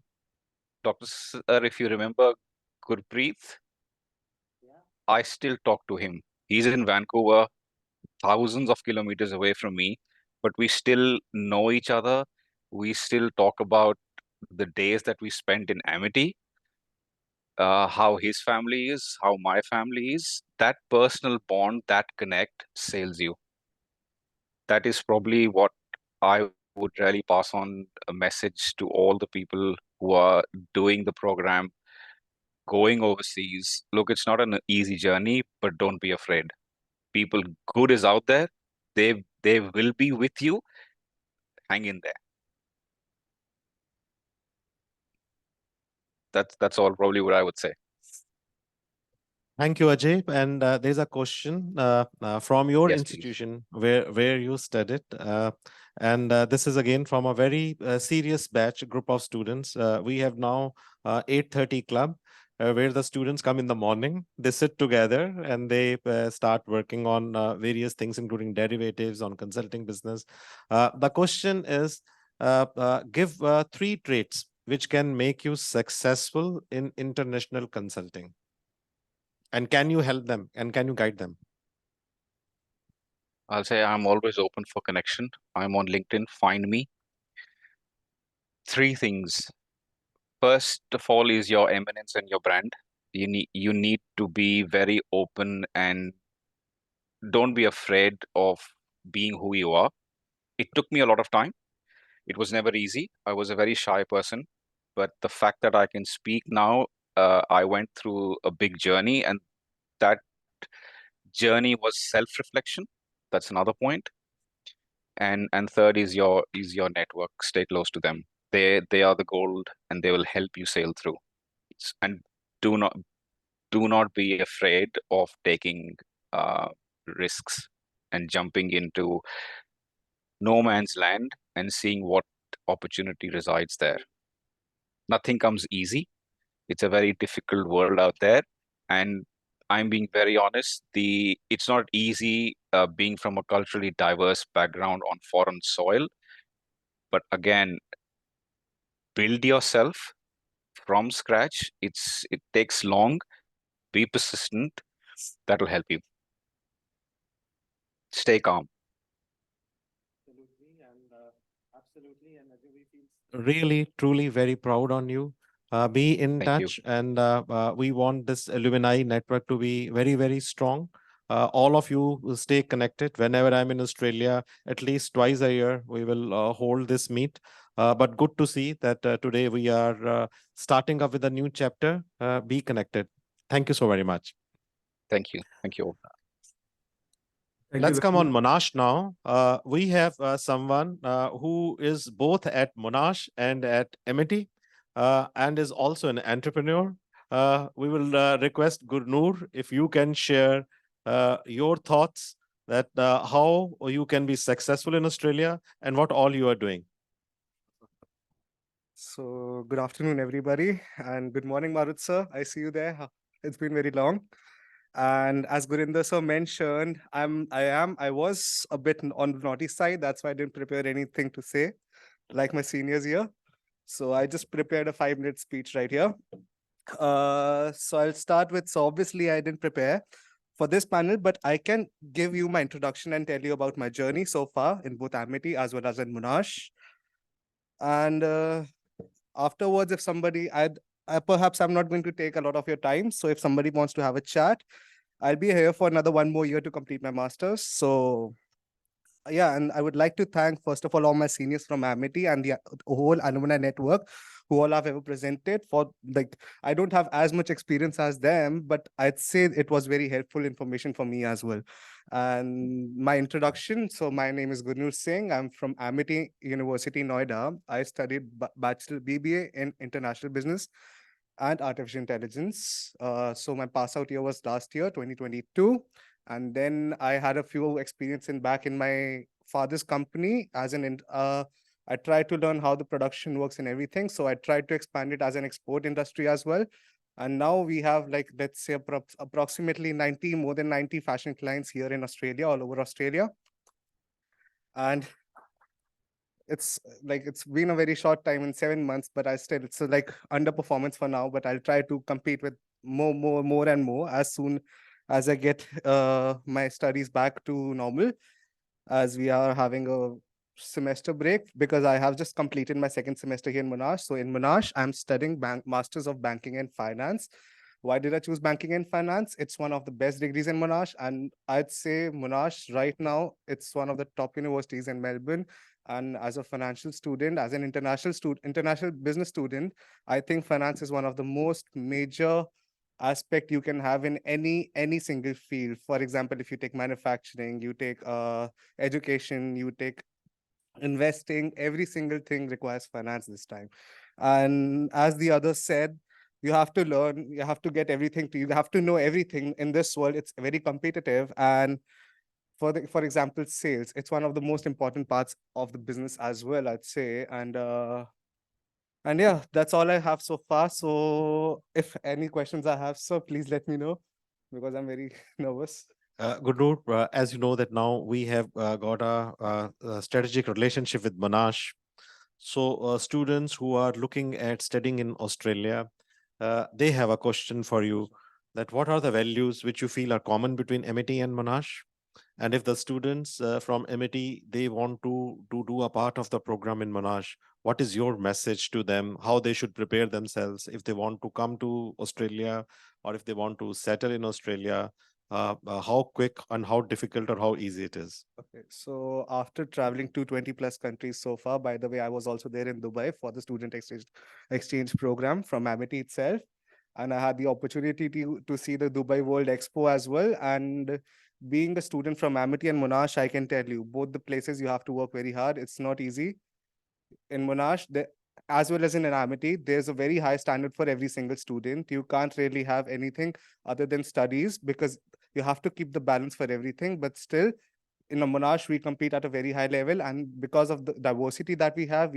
Dr. Sir, if you remember Gurpreet, I still talk to him. He's in Vancouver, thousands of kilometers away from me, but we still know each other. We still talk about the days that we spent in Amity, how his family is, how my family is. That personal bond, that connect sails you. That is probably what I would really pass on a message to all the people who are doing the program, going overseas. Look, it's not an easy journey, but don't be afraid. People good is out there. They will be with you. Hang in there. That's all probably what I would say. Thank you, Ajay. And there's a question from your Yes, please. institution where you studied. And this is again from a very serious batch group of students. We have now 8:30 club where the students come in the morning. They sit together and they start working on various things, including derivatives, on consulting business. The question is, give 3 traits which can make you successful in international consulting. And can you help them and can you guide them? I'll say I'm always open for connection. I'm on LinkedIn. Find me. 3 things. First of all is your eminence and your brand. You need to be very open and don't be afraid of being who you are. It took me a lot of time. It was never easy. I was a very shy person, but the fact that I can speak now, I went through a big journey, and that journey was self-reflection. That's another point. And third is your network. Stay close to them. They are the gold, and they will help you sail through. And do not do not be afraid of taking risks and jumping into no man's land and seeing what opportunity resides there. Nothing comes easy. It's a very difficult world out there, and I'm being very honest. It's not easy being from a culturally diverse background on foreign soil. But again, build yourself from scratch. It takes long. Be persistent. That'll help you. Stay calm. Absolutely, and we feel really, truly very proud on you. Be in Thank you. touch, and we want this alumni network to be very, very strong. All of you will stay connected. Whenever I'm in Australia, at least twice a year, we will hold this meet. But good to see that today we are starting up with a new chapter. Be connected. Thank you so very much. Thank you. Thank you all. Thank you Let's very come on much. Monash now. We have someone who is both at Monash and at Amity and is also an entrepreneur. We will request Gurnur if you can share your thoughts that how you can be successful in Australia and what all you are doing. So good afternoon, everybody, and good morning, Marut sir. I see you there. It's been very long. And as Gurinder sir mentioned, I was a bit on the naughty side. That's why I didn't prepare anything to say, like my seniors here. So I just prepared a 5-minute speech right here. So I'll start with, so obviously I didn't prepare for this panel, but I can give you my introduction and tell you about my journey so far in both Amity as well as in Monash. And afterwards, if somebody, perhaps I'm not going to take a lot of your time. So if somebody wants to have a chat, I'll be here for another 1 more year to complete my master's. So yeah, and I would like to thank, first of all my seniors from Amity and the whole alumni network who all have ever presented for, like, I don't have as much experience as them, but I'd say it was very helpful information for me as well. And my introduction, so my name is Gurnur Singh. I'm from Amity University, Noida. I studied Bachelor BBA in International Business and Artificial Intelligence. So my pass out year was last year, 2022. And then I had a few experience back in my father's company as I tried to learn how the production works and everything. So I tried to expand it as an export industry as well. And now we have, like, let's say approximately more than 90 fashion clients here in Australia, all over Australia. And it's been a very short time, in 7 months, but it's like underperformance for now, but I'll try to compete with more and more as soon as I get my studies back to normal, as we are having a semester break, because I have just completed my second semester here in Monash. So in Monash, I'm studying Masters of Banking and Finance. Why did I choose banking and finance? It's one of the best degrees in Monash, and I'd say Monash right now, it's one of the top universities in Melbourne. And as a financial student, as an international business student, I think finance is one of the most major aspect you can have in any single field. For example, if you take manufacturing, you take education, you take investing, every single thing requires finance this time. And as the other said, you have to learn, you have to get everything you have to know everything in this world. It's very competitive. And for example, sales, it's one of the most important parts of the business as well, I'd say. And yeah, that's all I have so far. So if any questions I have, so please let me know, because I'm very nervous. Gurnur, as you know that now we have got a strategic relationship with Monash. So students who are looking at studying in Australia, they have a question for you, that what are the values which you feel are common between Amity and Monash? And if the students from Amity, they want to do a part of the program in Monash, what is your message to them, how they should prepare themselves if they want to come to Australia, or if they want to settle in Australia, how quick and how difficult or how easy it is? Okay, so after traveling to 20 plus countries so far, by the way, I was also there in Dubai for the student exchange program from Amity itself. And I had the opportunity to see the Dubai World Expo as well. And being a student from Amity and Monash, I can tell you, both the places you have to work very hard. It's not easy. In Monash, as well as in Amity, there's a very high standard for every single student. You can't really have anything other than studies because you have to keep the balance for everything. But still, in a Monash, we compete at a very high level. And because of the diversity that we have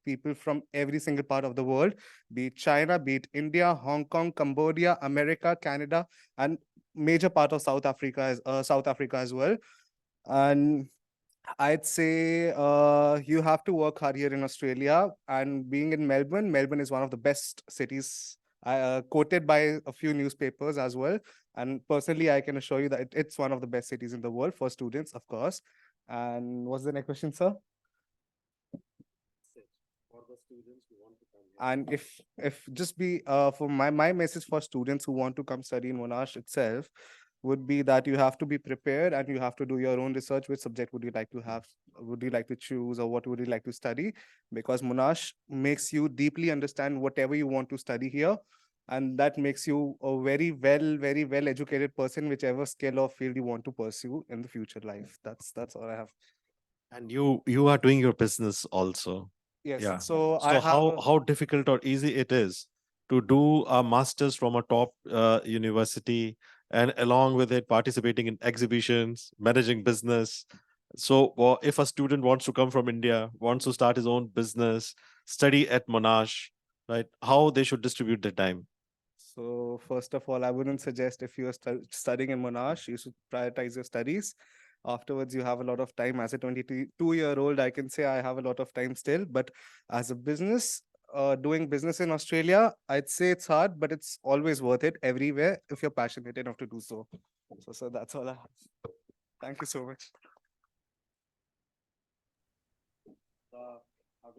people from every single part of the world, be it China, be it India, Hong Kong, Cambodia, America, Canada, and major part of South Africa as well. And I'd say you have to work hard here in Australia. And being in Melbourne, Melbourne is one of the best cities, quoted by a few newspapers as well. And personally, I can assure you that it's one of the best cities in the world for students, of course. And what's the next question, sir? And if just be for my message for students who want to come study in Monash itself would be that you have to be prepared and you have to do your own research. Which subject would you like to have? Would you like to choose, or what would you like to study? Because Monash makes you deeply understand whatever you want to study here, and that makes you a very well educated person, whichever skill or field you want to pursue in the future life. That's all I have. And you are doing your business also. Yes. Yeah. So I So have how difficult or easy it is to do a master's from a top university, and along with it participating in exhibitions, managing business. So if a student wants to come from India, wants to start his own business, study at Monash, right? How they should distribute their time? So first of all, I wouldn't suggest if you're studying in Monash, you should prioritize your studies. Afterwards, you have a lot of time. As a 22-year-old, I can say I have a lot of time still. But as a business, doing business in Australia, I'd say it's hard, but it's always worth it everywhere if you're passionate enough to do so. So that's all I have. Thank you so much.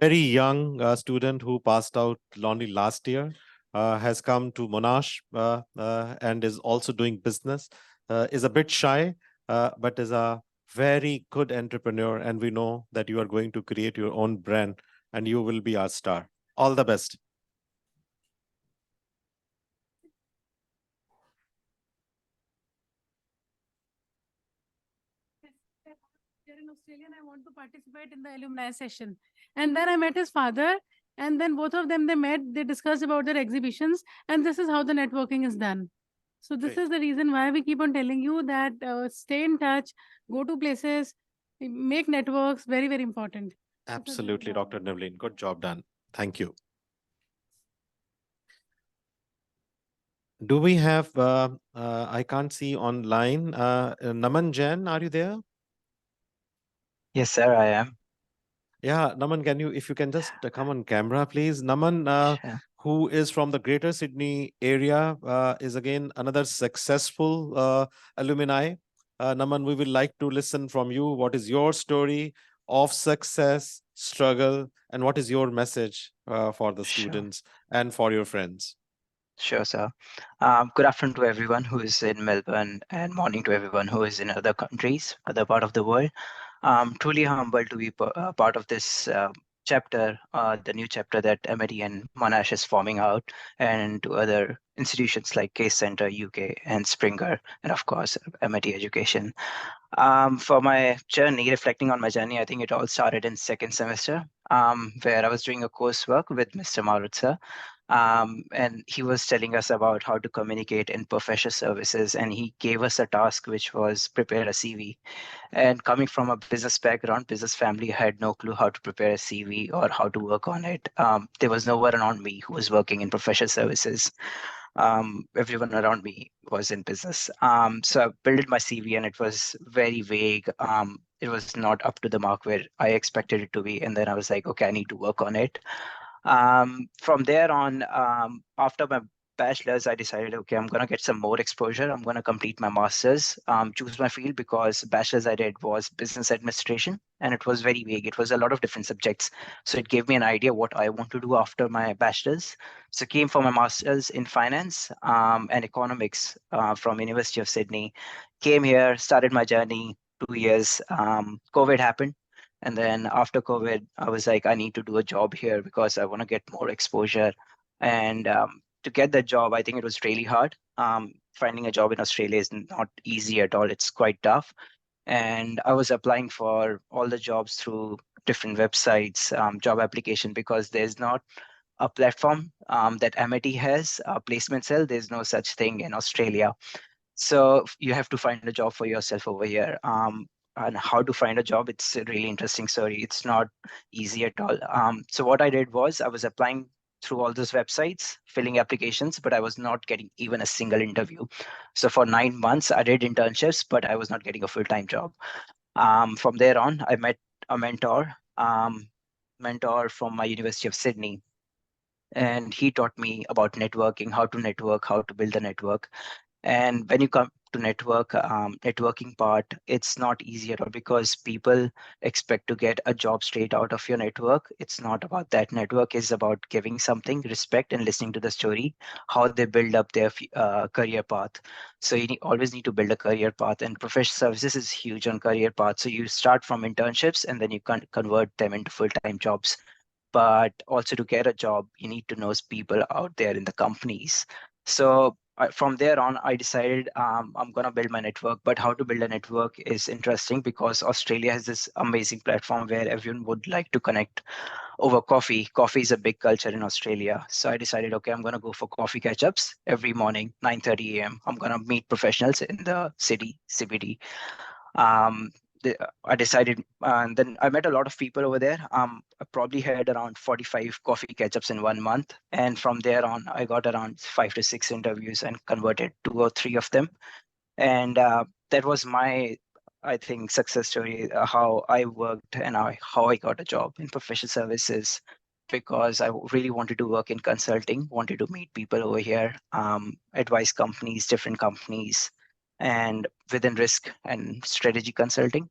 Very young student who passed out only last year has come to Monash and is also doing business. Is a bit shy, but is a very good entrepreneur. And we know that you are going to create your own brand and you will be our star. All the best. Here in Australia, and I want to participate in the alumni session. And then I met his father, and then both of them they met, they discussed about their exhibitions, and this is how the networking is done. So this Great. is the reason why we keep on telling you that stay in touch, go to places, make networks, very important. Absolutely, Dr. Nevlin. Good job done. Thank you. Do we have, I can't see online, Naman Jain, are you there? Yes, sir, I am. Yeah, Naman, if you can just come on camera, please. Naman, Sure. who is from the Greater Sydney area, is again another successful alumni. Naman, we would like to listen from you. What is your story of success, struggle, and what is your message for the Sure. students and for your friends? Sure, sir. Good afternoon to everyone who is in Melbourne, and morning to everyone who is in other countries, other part of the world. I'm truly humbled to be part of this chapter, the new chapter that Amity and Monash is forming out, and to other institutions like Case Center UK and Springer, and of course Amity Education. For my journey, reflecting on my journey, I think it all started in second semester, where I was doing a coursework with Mr. Marut sir. And he was telling us about how to communicate in professional services, and he gave us a task which was prepare a CV. And coming from a business background, business family, I had no clue how to prepare a CV or how to work on it. There was no one around me who was working in professional services. Everyone around me was in business. So I built my CV, and it was very vague. It was not up to the mark where I expected it to be. And then I was like, okay, I need to work on it. From there on, after my bachelor's, I decided, okay, I'm going to get some more exposure. I'm going to complete my master's, choose my field, because bachelor's I did was business administration, and it was very vague. It was a lot of different subjects. So it gave me an idea what I want to do after my bachelor's. So came for my master's in finance and economics from University of Sydney. Came here, started my journey, 2 years. COVID happened. And then after COVID, I was like, I need to do a job here because I want to get more exposure. And to get that job, I think it was really hard. Finding a job in Australia is not easy at all. It's quite tough. And I was applying for all the jobs through different websites, job application, because there's not a platform that Amity has, a placement cell. There's no such thing in Australia. So you have to find a job for yourself over here. And how to find a job, it's a really interesting story. It's not easy at all. So what I did was I was applying through all those websites, filling applications, but I was not getting even a single interview. So for 9 months, I did internships, but I was not getting a full-time job. From there on, I met a mentor from my University of Sydney, and he taught me about networking, how to build a network. And when you come to networking part, it's not easy at all, because people expect to get a job straight out of your network. It's not about that. Network is about giving something, respect, and listening to the story, how they build up their career path. So you always need to build a career path, and professional services is huge on career path. So you start from internships, and then you can convert them into full-time jobs. But also to get a job, you need to know people out there in the companies. So from there on, I decided I'm going to build my network. But how to build a network is interesting, because Australia has this amazing platform where everyone would like to connect over coffee. Coffee is a big culture in Australia. So I decided, okay, I'm going to go for coffee catch-ups every morning, 9:30 a.m. I'm going to meet professionals in the city, CBD. Um, I decided, and then I met a lot of people over there. I probably had around 45 coffee catch-ups in 1 month. And from there on, I got around 5 to 6 interviews and converted 2 or 3 of them. And that was my, I think, success story, how I worked and how I got a job in professional services, because I really wanted to work in consulting, wanted to meet people over here, advise companies, different companies, and within risk and strategy consulting.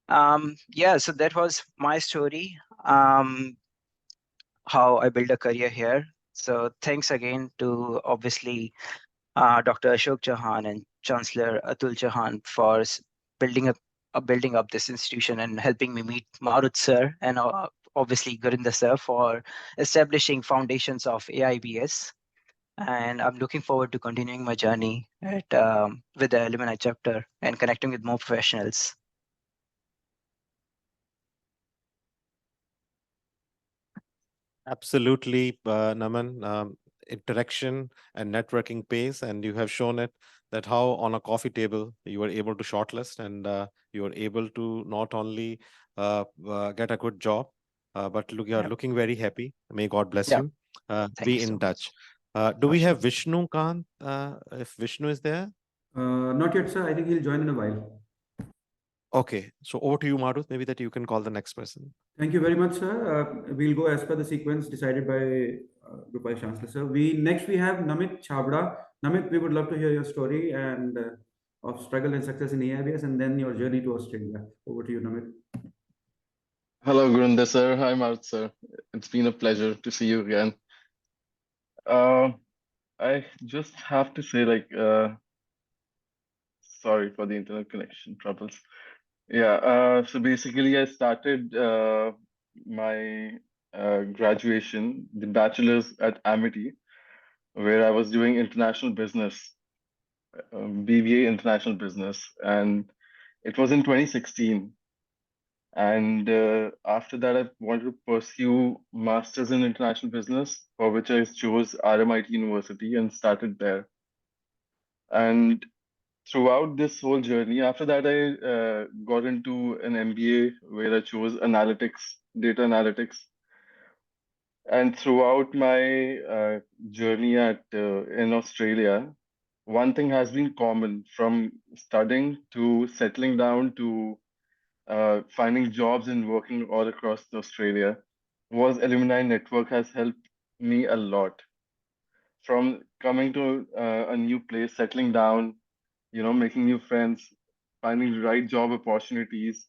Yeah, so that was my story, how I built a career here. So thanks again to obviously Dr. Ashok Chauhan and Chancellor Atul Chauhan for building up this institution and helping me meet Marut sir, and obviously Gurinder sir for establishing foundations of AIBS. And I'm looking forward to continuing my journey with the Alumni chapter and connecting with more professionals. Absolutely, Naman. Interaction and networking pays, and you have shown it that how on a coffee table you were able to shortlist, and you were able to not only get a good job, but you are Yep. looking very happy. May God bless Yep. you. Thank Be you so in much. touch. Do we Sure. have Vishnu Kant? If Vishnu is there? Not yet, sir. I think he'll join in a while. Okay, so over to you, Marut. Maybe that you can call the next person. Thank you very much, sir. We'll go as per the sequence decided by Group Vice Chancellor, sir. Next we have Namit Chabra. Namit, we would love to hear your story and of struggle and success in AIBS, and then your journey to Australia. Over to you, Namit. Hello, Gurinder sir. Hi, Marut sir. It's been a pleasure to see you again. I just have to say, sorry for the internet connection troubles. Yeah, so basically, I started my graduation, the bachelor's at Amity, where I was doing international business, BBA international business, and it was in 2016. And after that, I wanted to pursue Masters in International Business, for which I chose RMIT University and started there. And throughout this whole journey, after that, I got into an MBA where I chose analytics, data analytics. And throughout my journey in Australia, one thing has been common from studying to settling down to finding jobs and working all across Australia was Alumni Network has helped me a lot. From coming to a new place, settling down, making new friends, finding the right job opportunities,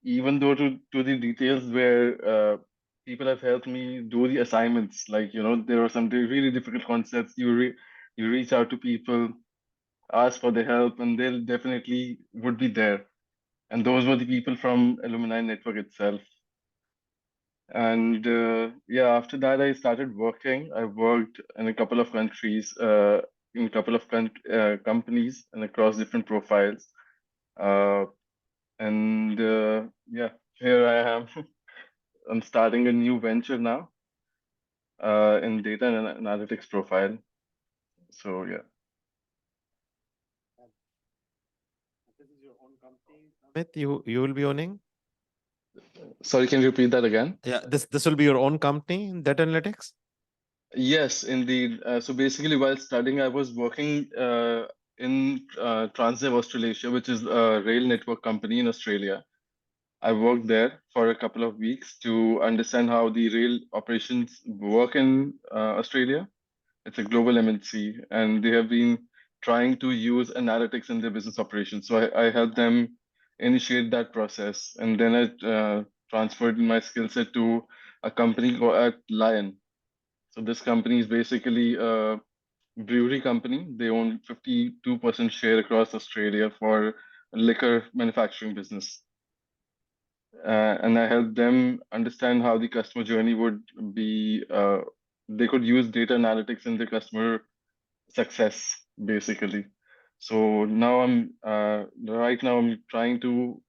even though to the details where people have helped me do the assignments. Like, there are some really difficult concepts. You reach out to people, ask for the help, and they'll definitely would be there. And those were the people from Alumni Network itself. And yeah, after that, I started working. I worked in a couple of countries, in a couple of companies, and across different profiles. And yeah, here I am. I'm starting a new venture now in data and analytics profile. So yeah. This is your own company, Amit, you will be owning? Sorry, can you repeat that again? Yeah, this will be your own company, data analytics? Yes, indeed. So basically, while studying, I was working in Transdev Australasia, which is a rail network company in Australia. I worked there for a couple of weeks to understand how the rail operations work in Australia. It's a global MNC, and they have been trying to use analytics in their business operations. So I helped them initiate that process, and then I transferred my skill set to a company called at Lion. So this company is basically a brewery company. They own 52% share across Australia for liquor manufacturing business. And I helped them understand how the customer journey would be. They could use data analytics in their customer success, basically. So now right now I'm trying to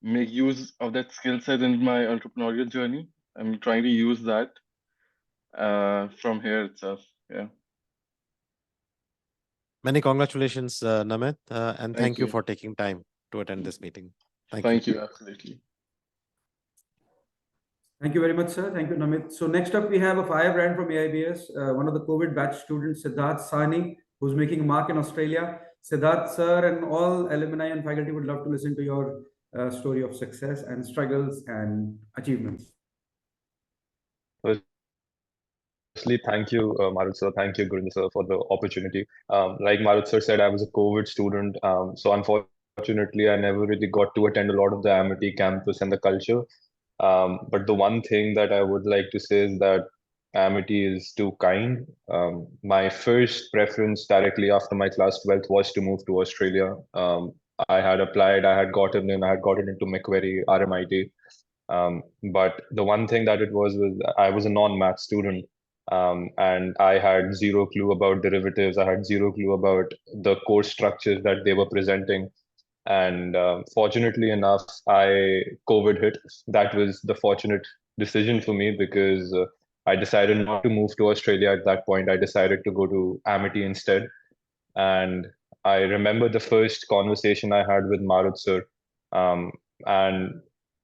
make use of that skill set in my entrepreneurial journey. I'm trying to use that from here itself. Yeah. Many congratulations, Namit, and Thank thank you you. for taking time to attend this meeting. Thank you. Thank you. Absolutely. Thank you very much, sir. Thank you, Namit. So next up, we have a firebrand from AIBS, one of the COVID batch students, Siddharth Sani, who's making a mark in Australia. Siddharth, sir, and all alumni and faculty would love to listen to your story of success and struggles and achievements. Firstly, thank you, Marut sir. Thank you, Gurinder sir, for the opportunity. Like Marut sir said, I was a COVID student. So unfortunately, I never really got to attend a lot of the Amity campus and the culture. But the one thing that I would like to say is that Amity is too kind. My first preference directly after my class 12th was to move to Australia. I had applied, I had gotten in, I had gotten into Macquarie, RMIT. But the one thing that it was I was a non-math student. And I had zero clue about derivatives. I had zero clue about the course structures that they were presenting. And fortunately enough, COVID hit. That was the fortunate decision for me because I decided not to move to Australia at that point. I decided to go to Amity instead. And I remember the first conversation I had with Marut sir. And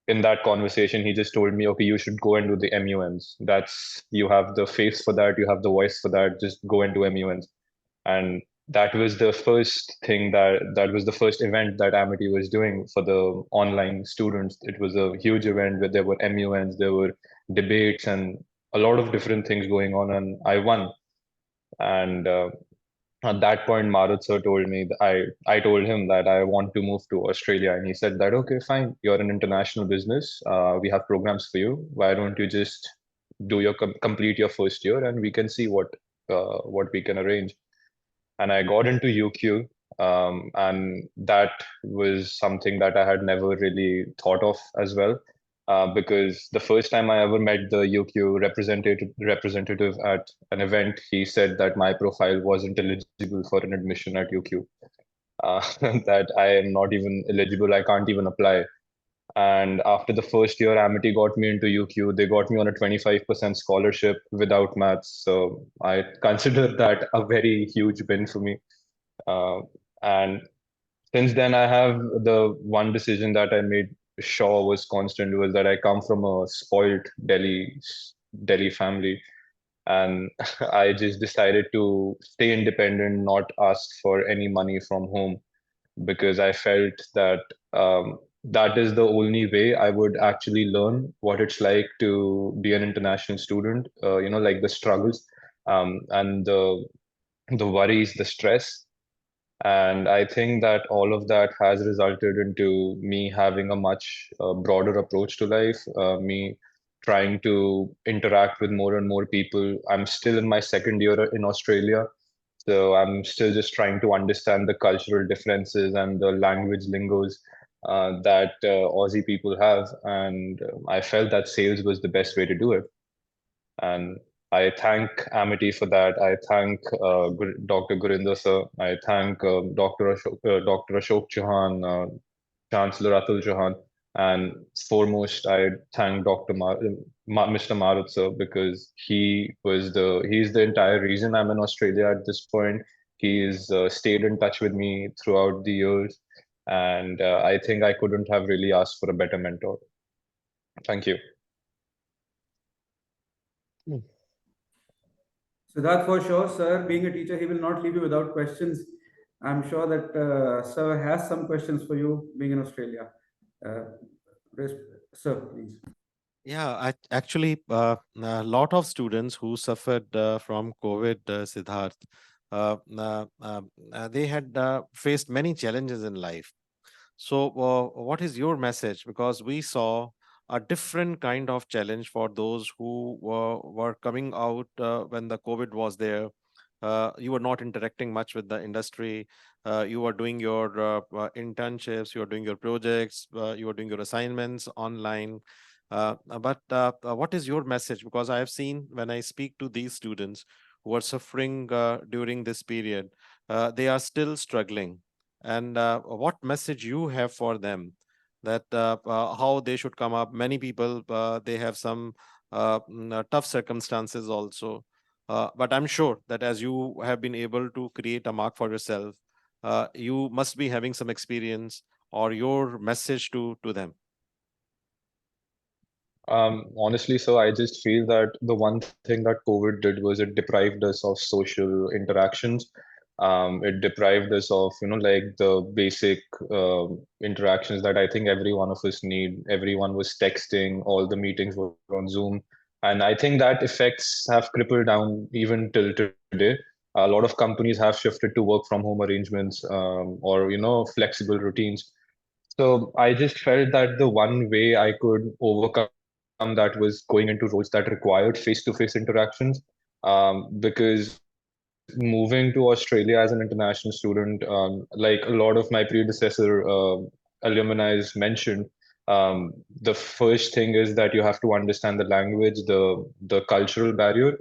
in that conversation, he just told me, okay, you should go and do the MUNs. You have the face for that, you have the voice for that, just go and do MUNs. And that was the first thing that was the first event that Amity was doing for the online students. It was a huge event where there were MUNs, there were debates and a lot of different things going on, and I won. And at that point, Marut sir told me that I told him that I want to move to Australia, and he said that okay, fine, you're an international business. We have programs for you. Why don't you just complete your first year, and we can see what we can arrange. And I got into UQ, and that was something that I had never really thought of as well. Because the first time I ever met the UQ representative at an event, he said that my profile wasn't eligible for an admission at UQ, that I am not even eligible, I can't even apply. And after the first year, Amity got me into UQ. They got me on a 25% scholarship without maths. So I consider that a very huge win for me. And since then, I have the one decision that I made sure was constant was that I come from a spoiled Delhi family, and I just decided to stay independent, not ask for any money from home, because I felt that that is the only way I would actually learn what it's like to be an international student. Like the struggles, and the worries, the stress. And I think that all of that has resulted into me having a much broader approach to life, me trying to interact with more and more people. I'm still in my second year in Australia, so I'm still just trying to understand the cultural differences and the language lingos that Aussie people have. And I felt that sales was the best way to do it. And I thank Amity for that. I thank Dr. Gurinder sir. I thank Dr. Ashok Chauhan, Chancellor Atul Chauhan. And foremost, I thank Mr. Marut sir, because he's the entire reason I'm in Australia at this point. He's stayed in touch with me throughout the years, and I think I couldn't have really asked for a better mentor. Thank you. So that for sure, sir, being a teacher, he will not leave you without questions. I'm sure that sir has some questions for you being in Australia. Uh, res- sir, please. Yeah, actually, a lot of students who suffered from COVID, Siddharth, they had faced many challenges in life. So, what is your message? Because we saw a different kind of challenge for those who were coming out when the COVID was there. You were not interacting much with the industry. You were doing your internships, you were doing your projects, you were doing your assignments online. But what is your message? Because I have seen when I speak to these students who are suffering during this period, they are still struggling. And what message you have for them, that how they should come up? Many people, they have some tough circumstances also, but I'm sure that as you have been able to create a mark for yourself, you must be having some experience or your message to them. Honestly, so I just feel that the one thing that COVID did was it deprived us of social interactions. It deprived us of, like the basic interactions that I think every one of us need. Everyone was texting, all the meetings were on Zoom. And I think that effects have crippled down even till today. A lot of companies have shifted to work from home arrangements, or, flexible routines. So I just felt that the one way I could overcome that was going into roles that required face-to-face interactions. Because moving to Australia as an international student, like a lot of my predecessor alumni mentioned, the first thing is that you have to understand the language, the cultural barrier,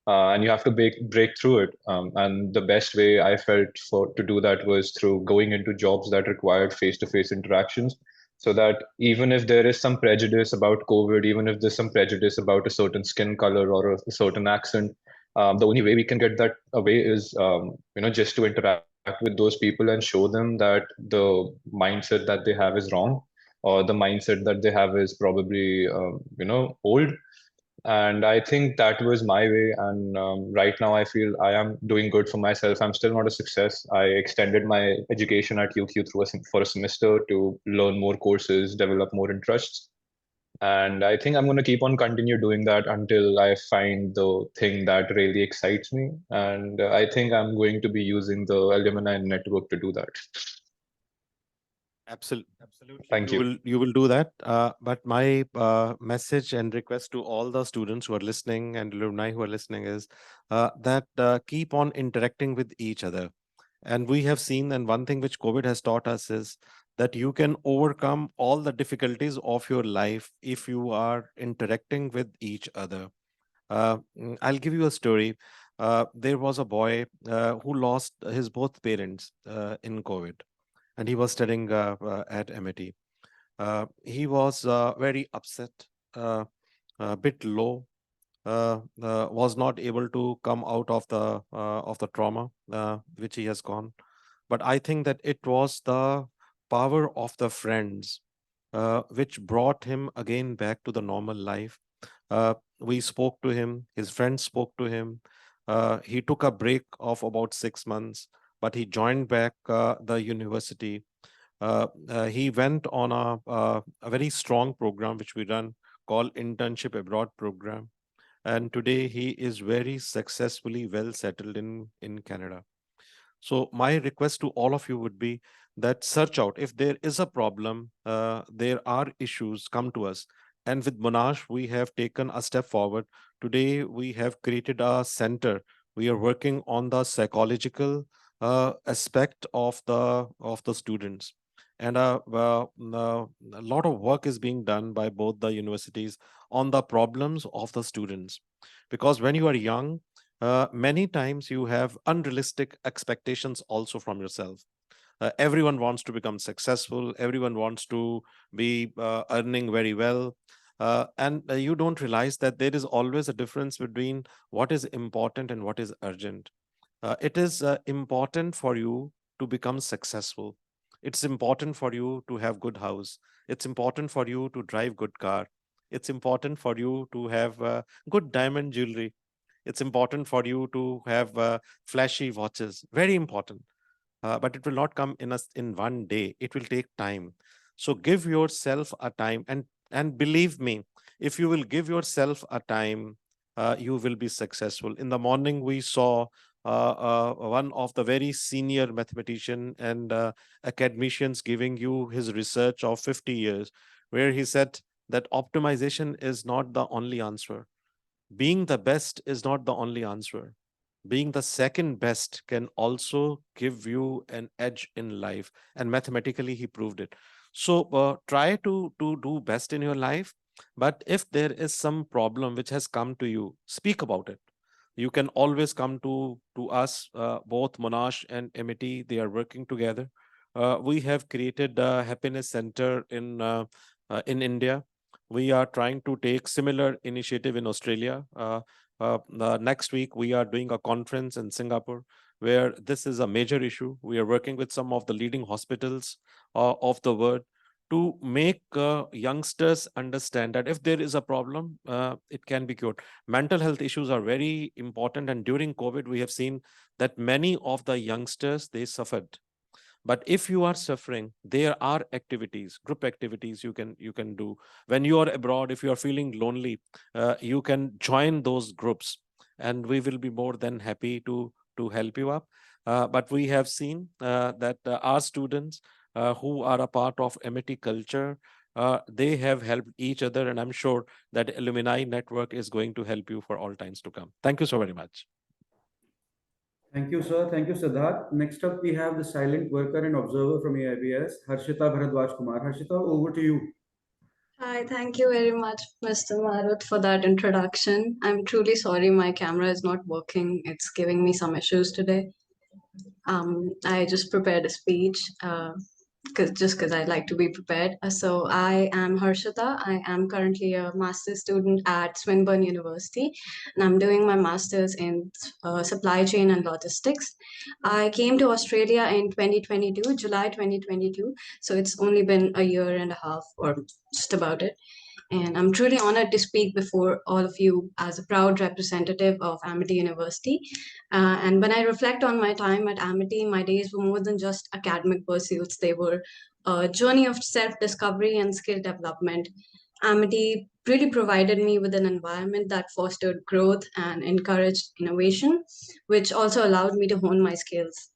and you have to break through it. And the best way I felt for to do that was through going into jobs that required face-to-face interactions, so that even if there is some prejudice about COVID, even if there's some prejudice about a certain skin color or a certain accent, the only way we can get that away is, just to interact with those people and show them that the mindset that they have is wrong, or the mindset that they have is probably, old. And I think that was my way. And right now I feel I am doing good for myself. I'm still not a success. I extended my education at UQ for a semester to learn more courses, develop more interests. And I think I'm going to keep on continue doing that until I find the thing that really excites me. And I think I'm going to be using the alumni network to do that. Absolutely, Thank you. you will do that. But my message and request to all the students who are listening and alumni who are listening is that keep on interacting with each other. And we have seen, and one thing which COVID has taught us is that you can overcome all the difficulties of your life if you are interacting with each other. I'll give you a story. There was a boy who lost his both parents in COVID, and he was studying at Amity. He was very upset, a bit low, was not able to come out of the trauma which he has gone. But I think that it was the power of the friends which brought him again back to the normal life. We spoke to him, his friends spoke to him. He took a break of about 6 months, but he joined back the university. He went on a very strong program which we run called Internship Abroad program. And today he is very successfully well settled in Canada. So my request to all of you would be that search out if there is a problem, there are issues, come to us. And with Monash, we have taken a step forward. Today, we have created a center. We are working on the psychological aspect of the students. And a lot of work is being done by both the universities on the problems of the students. Because when you are young, many times you have unrealistic expectations also from yourself. Everyone wants to become successful. Everyone wants to be earning very well. And you don't realize that there is always a difference between what is important and what is urgent. It is important for you to become successful. It's important for you to have good house. It's important for you to drive good car. It's important for you to have good diamond jewelry. It's important for you to have flashy watches. Very important. But it will not come in one day. It will take time. So give yourself a time, and believe me, if you will give yourself a time, you will be successful. In the morning, we saw one of the very senior mathematician and academicians giving you his research of 50 years, where he said that optimization is not the only answer. Being the best is not the only answer. Being the second best can also give you an edge in life, and mathematically he proved it. So try to do best in your life, but if there is some problem which has come to you, speak about it. You can always come to us. Both Monash and Amity, they are working together. We have created a happiness center in India. We are trying to take similar initiative in Australia. Next week, we are doing a conference in Singapore where this is a major issue. We are working with some of the leading hospitals of the world to make youngsters understand that if there is a problem, it can be cured. Mental health issues are very important, and during COVID, we have seen that many of the youngsters, they suffered. But if you are suffering, there are activities, group activities you can do. When you are abroad, if you are feeling lonely, you can join those groups, and we will be more than happy to help you up. But we have seen that our students who are a part of Amity culture, they have helped each other, and I'm sure that Alumni network is going to help you for all times to come. Thank you so very much. Thank you, sir. Thank you, Siddharth. Next up, we have the silent worker and observer from AIBS, Harshita Bharadwaj Kumar. Harshita, over to you. Hi, thank you very much, Mr. Marut, for that introduction. I'm truly sorry my camera is not working. It's giving me some issues today. I just prepared a speech because I like to be prepared. So I am Harshita. I am currently a master's student at Swinburne University, and I'm doing my master's in supply chain and logistics. I came to Australia in 2022, July 2022. So it's only been a year and a half or just about it. And I'm truly honored to speak before all of you as a proud representative of Amity University. And when I reflect on my time at Amity, my days were more than just academic pursuits. They were a journey of self-discovery and skill development. Amity really provided me with an environment that fostered growth and encouraged innovation, which also allowed me to hone my skills.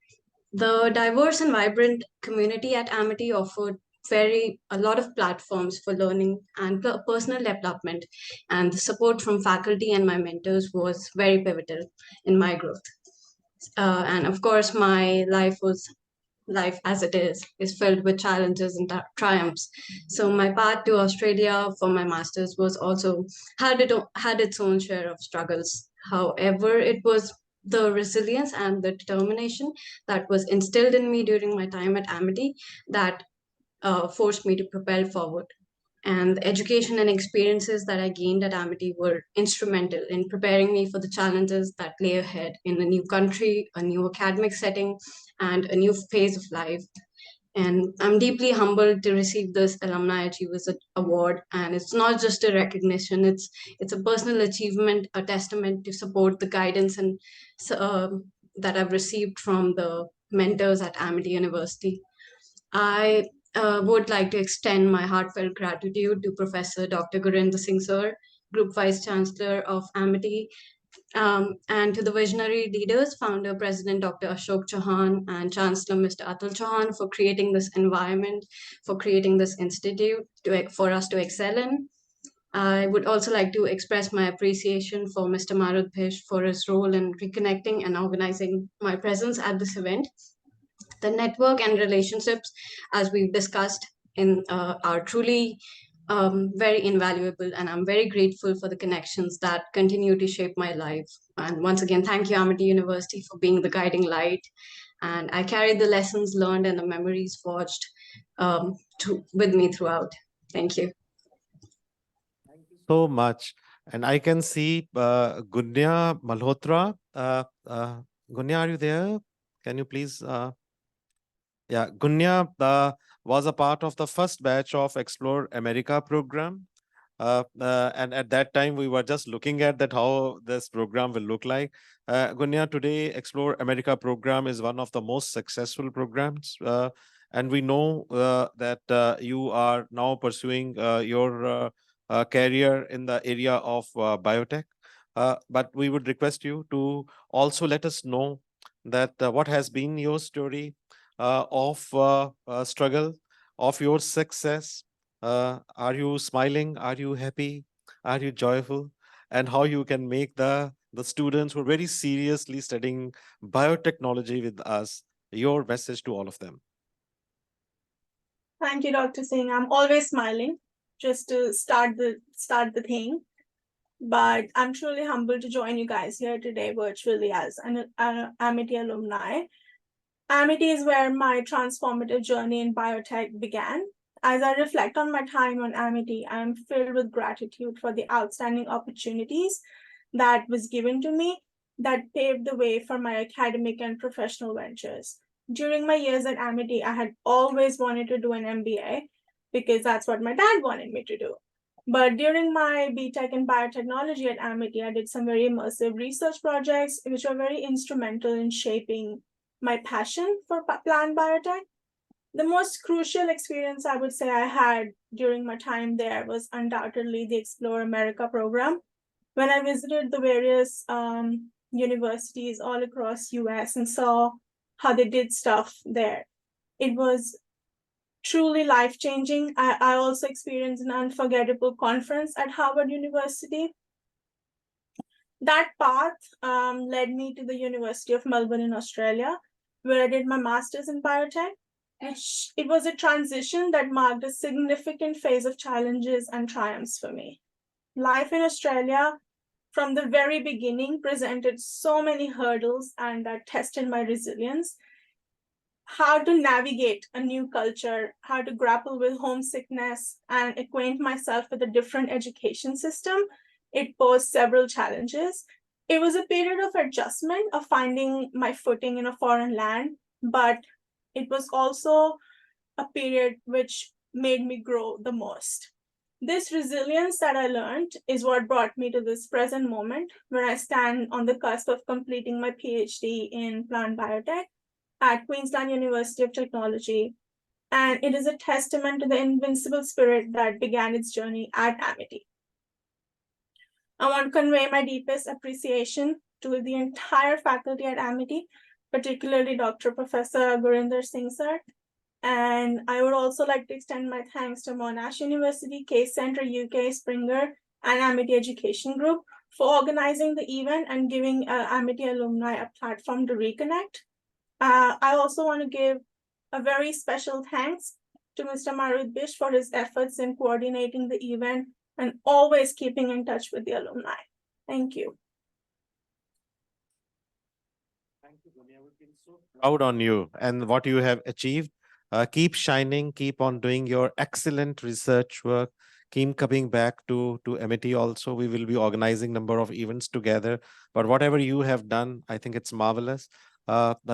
The diverse and vibrant community at Amity offered a lot of platforms for learning and personal development, and the support from faculty and my mentors was very pivotal in my growth. And of course, my life as it is filled with challenges and triumphs. So my path to Australia for my masters was also had its own share of struggles. However, it was the resilience and the determination that was instilled in me during my time at Amity that forced me to propel forward. And the education and experiences that I gained at Amity were instrumental in preparing me for the challenges that lay ahead in a new country, a new academic setting, and a new phase of life. And I'm deeply humbled to receive this Alumni Achievers Award. And it's not just a recognition, it's a personal achievement, a testament to support the guidance and that I've received from the mentors at Amity University. I would like to extend my heartfelt gratitude to Professor Dr. Gurinder Singh Sir, Group Vice Chancellor of Amity, and to the visionary leaders, Founder President Dr. Ashok Chauhan and Chancellor Mr. Atul Chauhan for creating this environment, for creating this institute for us to excel in. I would also like to express my appreciation for Mr. Marut Bhish for his role in reconnecting and organizing my presence at this event. The network and relationships, as we've discussed, are truly very invaluable, and I'm very grateful for the connections that continue to shape my life. And once again, thank you, Amity University, for being the guiding light and I carry the lessons learned and the memories forged with me throughout. Thank you. So much. And I can see Gunya Malhotra. Gunya, are you there? Can you please? Yeah, Gunya was a part of the first batch of Explore America program. And at that time, we were just looking at that how this program will look like. Gunya, today, Explore America program is one of the most successful programs. And we know that you are now pursuing your career in the area of biotech. But we would request you to also let us know that what has been your story of struggle, of your success. Are you smiling? Are you happy? Are you joyful? And how you can make the students who are very seriously studying biotechnology with us, your message to all of them. Thank you, Dr. Singh. I'm always smiling just to start the thing. But I'm truly humbled to join you guys here today virtually as an Amity alumni. Amity is where my transformative journey in biotech began. As I reflect on my time on Amity, I am filled with gratitude for the outstanding opportunities that was given to me that paved the way for my academic and professional ventures. During my years at Amity, I had always wanted to do an MBA because that's what my dad wanted me to do. But during my BTech in biotechnology at Amity, I did some very immersive research projects, which were very instrumental in shaping my passion for plant biotech. The most crucial experience I would say I had during my time there was undoubtedly the Explore America program. When I visited the various universities all across US and saw how they did stuff there, it was truly life-changing. I also experienced an unforgettable conference at Harvard University. That path led me to the University of Melbourne in Australia, where I did my master's in biotech. It was a transition that marked a significant phase of challenges and triumphs for me. Life in Australia from the very beginning presented so many hurdles and that tested my resilience. How to navigate a new culture, how to grapple with homesickness and acquaint myself with a different education system, it posed several challenges. It was a period of adjustment, of finding my footing in a foreign land, but it was also a period which made me grow the most. This resilience that I learned is what brought me to this present moment where I stand on the cusp of completing my PhD in plant biotech at Queensland University of Technology. And it is a testament to the invincible spirit that began its journey at Amity. I want to convey my deepest appreciation to the entire faculty at Amity, particularly Dr. Professor Gurinder Singh sir. And I would also like to extend my thanks to Monash University, Case Center UK, Springer, and Amity Education Group for organizing the event and giving Amity alumni a platform to reconnect. I also want to give a very special thanks to Mr. Marut Bish for his efforts in coordinating the event and always keeping in touch with the alumni. Thank you. Thank you, Gunya. We've been so proud on you and what you have achieved. Keep shining, keep on doing your excellent research work. Keep coming back to Amity also. We will be organizing number of events together. But whatever you have done, I think it's marvelous.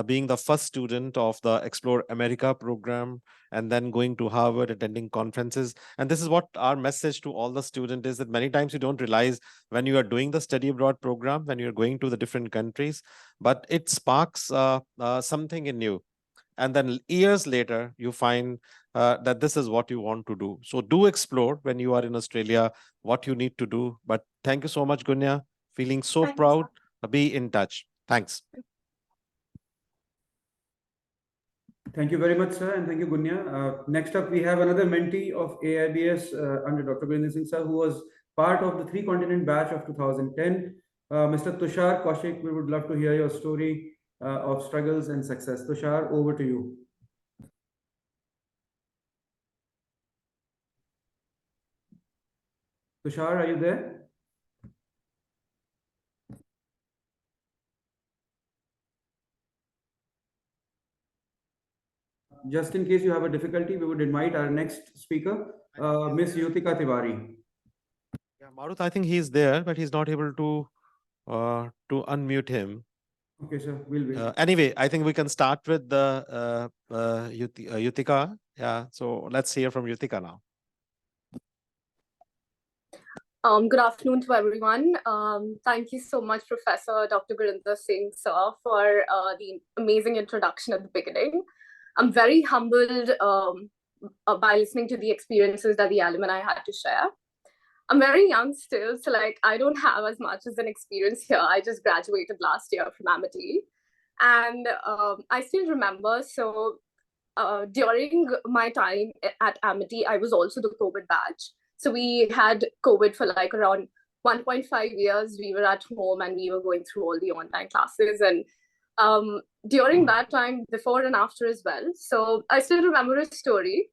Being the first student of the Explore America program and then going to Harvard, attending conferences. And this is what our message to all the students is that many times you don't realize when you are doing the study abroad program, when you're going to the different countries, but it sparks something in you. And then years later, you find that this is what you want to do. So do explore when you are in Australia, what you need to do. But thank you so much, Gunya. Feeling so proud. Be in touch. Thanks. Thank you very much, sir, and thank you, Gunya. Next up, we have another mentee of AIBS under Dr. Gurinder Singh sir, who was part of the 3-continent batch of 2010. Mr. Tushar Kaushik, we would love to hear your story of struggles and success. Tushar, over to you. Tushar, are you there? Just in case you have a difficulty, we would invite our next speaker, Miss Yutika Tiwari. Yeah, Marut, I think he's there, but he's not able to unmute him. Okay, sir, we'll wait. Anyway, I think we can start with the Yutika. Yeah, so let's hear from Yutika now. Good afternoon to everyone. Thank you so much, Professor Dr. Gurinder Singh, sir, for the amazing introduction at the beginning. I'm very humbled by listening to the experiences that the alumni had to share. I'm very young still, so like I don't have as much as an experience here. I just graduated last year from Amity, and I still remember. So during my time at Amity, I was also the COVID batch. So we had COVID for like around 1.5 years. We were at home and we were going through all the online classes. And during that time, before and after as well. So I still remember a story.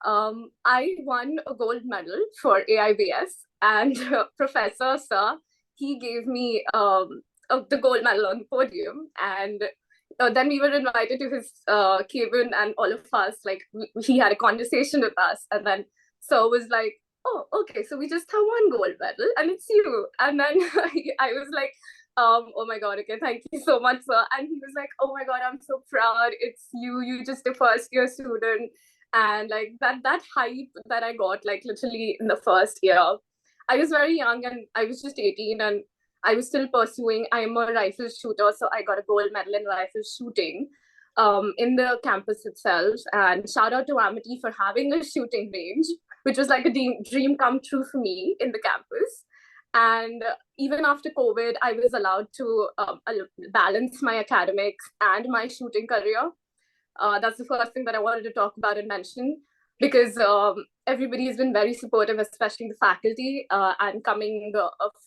I won a gold medal for AIBS, and Professor Sir, he gave me the gold medal on the podium. And then we were invited to his cabin, and all of us, like, he had a conversation with us. And then Sir was like, oh, okay, so we just have one gold medal and it's you. And then I was like, oh my God, okay, thank you so much, sir. And he was like, oh my God, I'm so proud. It's you, you just a first year student. And like that hype that I got, like literally in the first year, I was very young and I was just 18 and I was still pursuing. I'm a rifle shooter, so I got a gold medal in rifle shooting in the campus itself. And shout out to Amity for having a shooting range, which was like a dream come true for me in the campus. And even after COVID, I was allowed to balance my academics and my shooting career. That's the first thing that I wanted to talk about and mention, because everybody has been very supportive, especially the faculty. And coming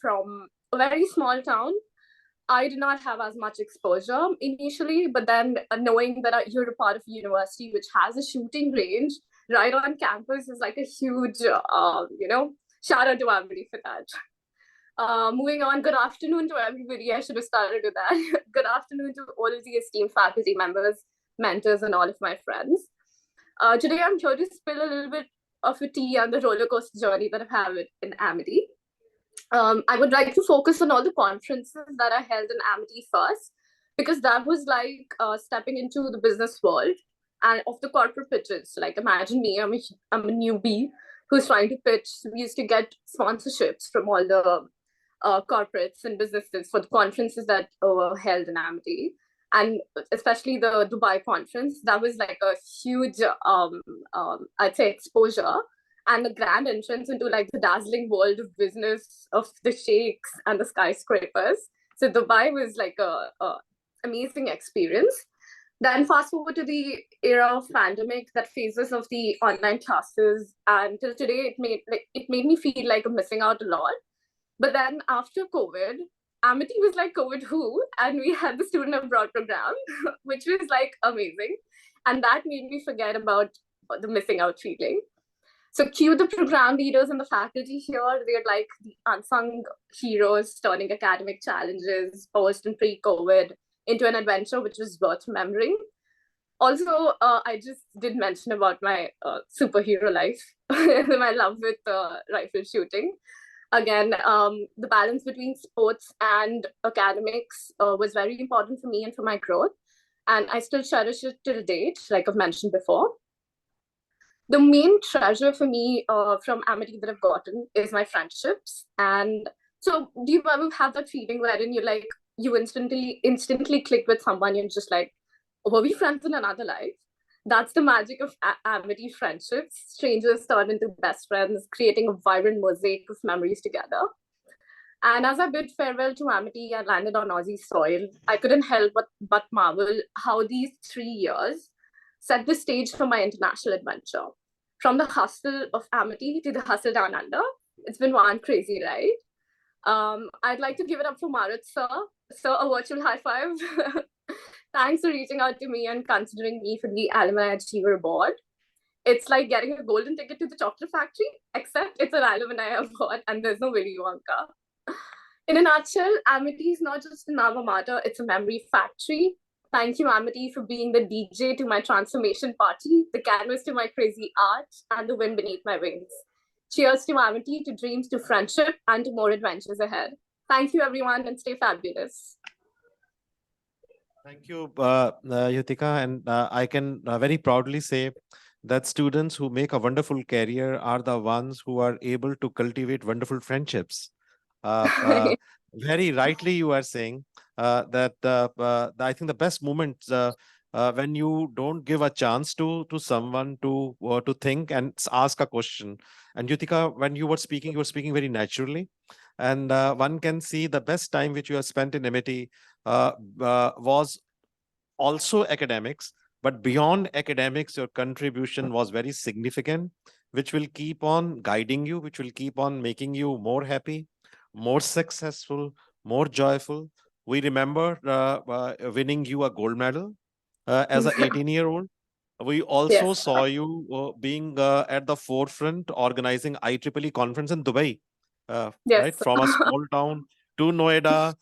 from a very small town, I did not have as much exposure initially, but then knowing that you're a part of a university which has a shooting range right on campus is like a huge, shout out to everybody for that. Moving on, good afternoon to everybody. I should have started with that. Good afternoon to all of the esteemed faculty members, mentors, and all of my friends. Today, I'm here to spill a little bit of a tea on the roller coaster journey that I've had in Amity. I would like to focus on all the conferences that I held in Amity first, because that was like stepping into the business world and of the corporate pitches. Like imagine me, I'm a newbie who's trying to pitch. We used to get sponsorships from all the corporates and businesses for the conferences that were held in Amity. And especially the Dubai conference, that was like a huge, I'd say, exposure and a grand entrance into like the dazzling world of business of the sheikhs and the skyscrapers. So Dubai was like a amazing experience. Then fast forward to the era of pandemic, that phases of the online classes, and till today, it made me feel like I'm missing out a lot. But then after COVID, Amity was like COVID who, and we had the student abroad program, which was like amazing. And that made me forget about the missing out feeling. So cue the program leaders and the faculty here. They're like the unsung heroes, turning academic challenges post and pre-COVID into an adventure which was worth remembering. Also, I just did mention about my superhero life, my love with rifle shooting. Again, the balance between sports and academics was very important for me and for my growth. And I still cherish it till date, like I've mentioned before. The main treasure for me from Amity that I've gotten is my friendships. And so do you ever have that feeling wherein you instantly click with someone, you're just like, were we friends in another life? That's the magic of Amity friendships. Strangers turn into best friends, creating a vibrant mosaic of memories together. And as I bid farewell to Amity and landed on Aussie soil, I couldn't help but marvel how these 3 years set the stage for my international adventure. From the hustle of Amity to the hustle down under, it's been one crazy ride. I'd like to give it up for Marut, sir. Sir, a virtual high five. Thanks for reaching out to me and considering me for the Alumni Achiever Award. It's like getting a golden ticket to the chocolate factory, except it's an Alumni Award and there's no Willy Wonka. In a nutshell, Amity is not just an alma mater, it's a memory factory. Thank you, Amity, for being the DJ to my transformation party, the canvas to my crazy art, and the wind beneath my wings. Cheers to Amity, to dreams, to friendship, and to more adventures ahead. Thank you, everyone, and stay fabulous. Thank you, Yutika. And I can very proudly say that students who make a wonderful career are the ones who are able to cultivate wonderful friendships. Very rightly, you are saying that I think the best moments when you don't give a chance to someone to think and ask a question. And Yutika, when you were speaking very naturally, and one can see the best time which you have spent in Amity was also academics, but beyond academics, your contribution was very significant, which will keep on guiding you, which will keep on making you more happy, more successful, more joyful. We remember winning you a gold medal as an 18-year-old. We also Yes. saw you being at the forefront organizing IEEE conference in Dubai, right? Yes. From a small town to Noida,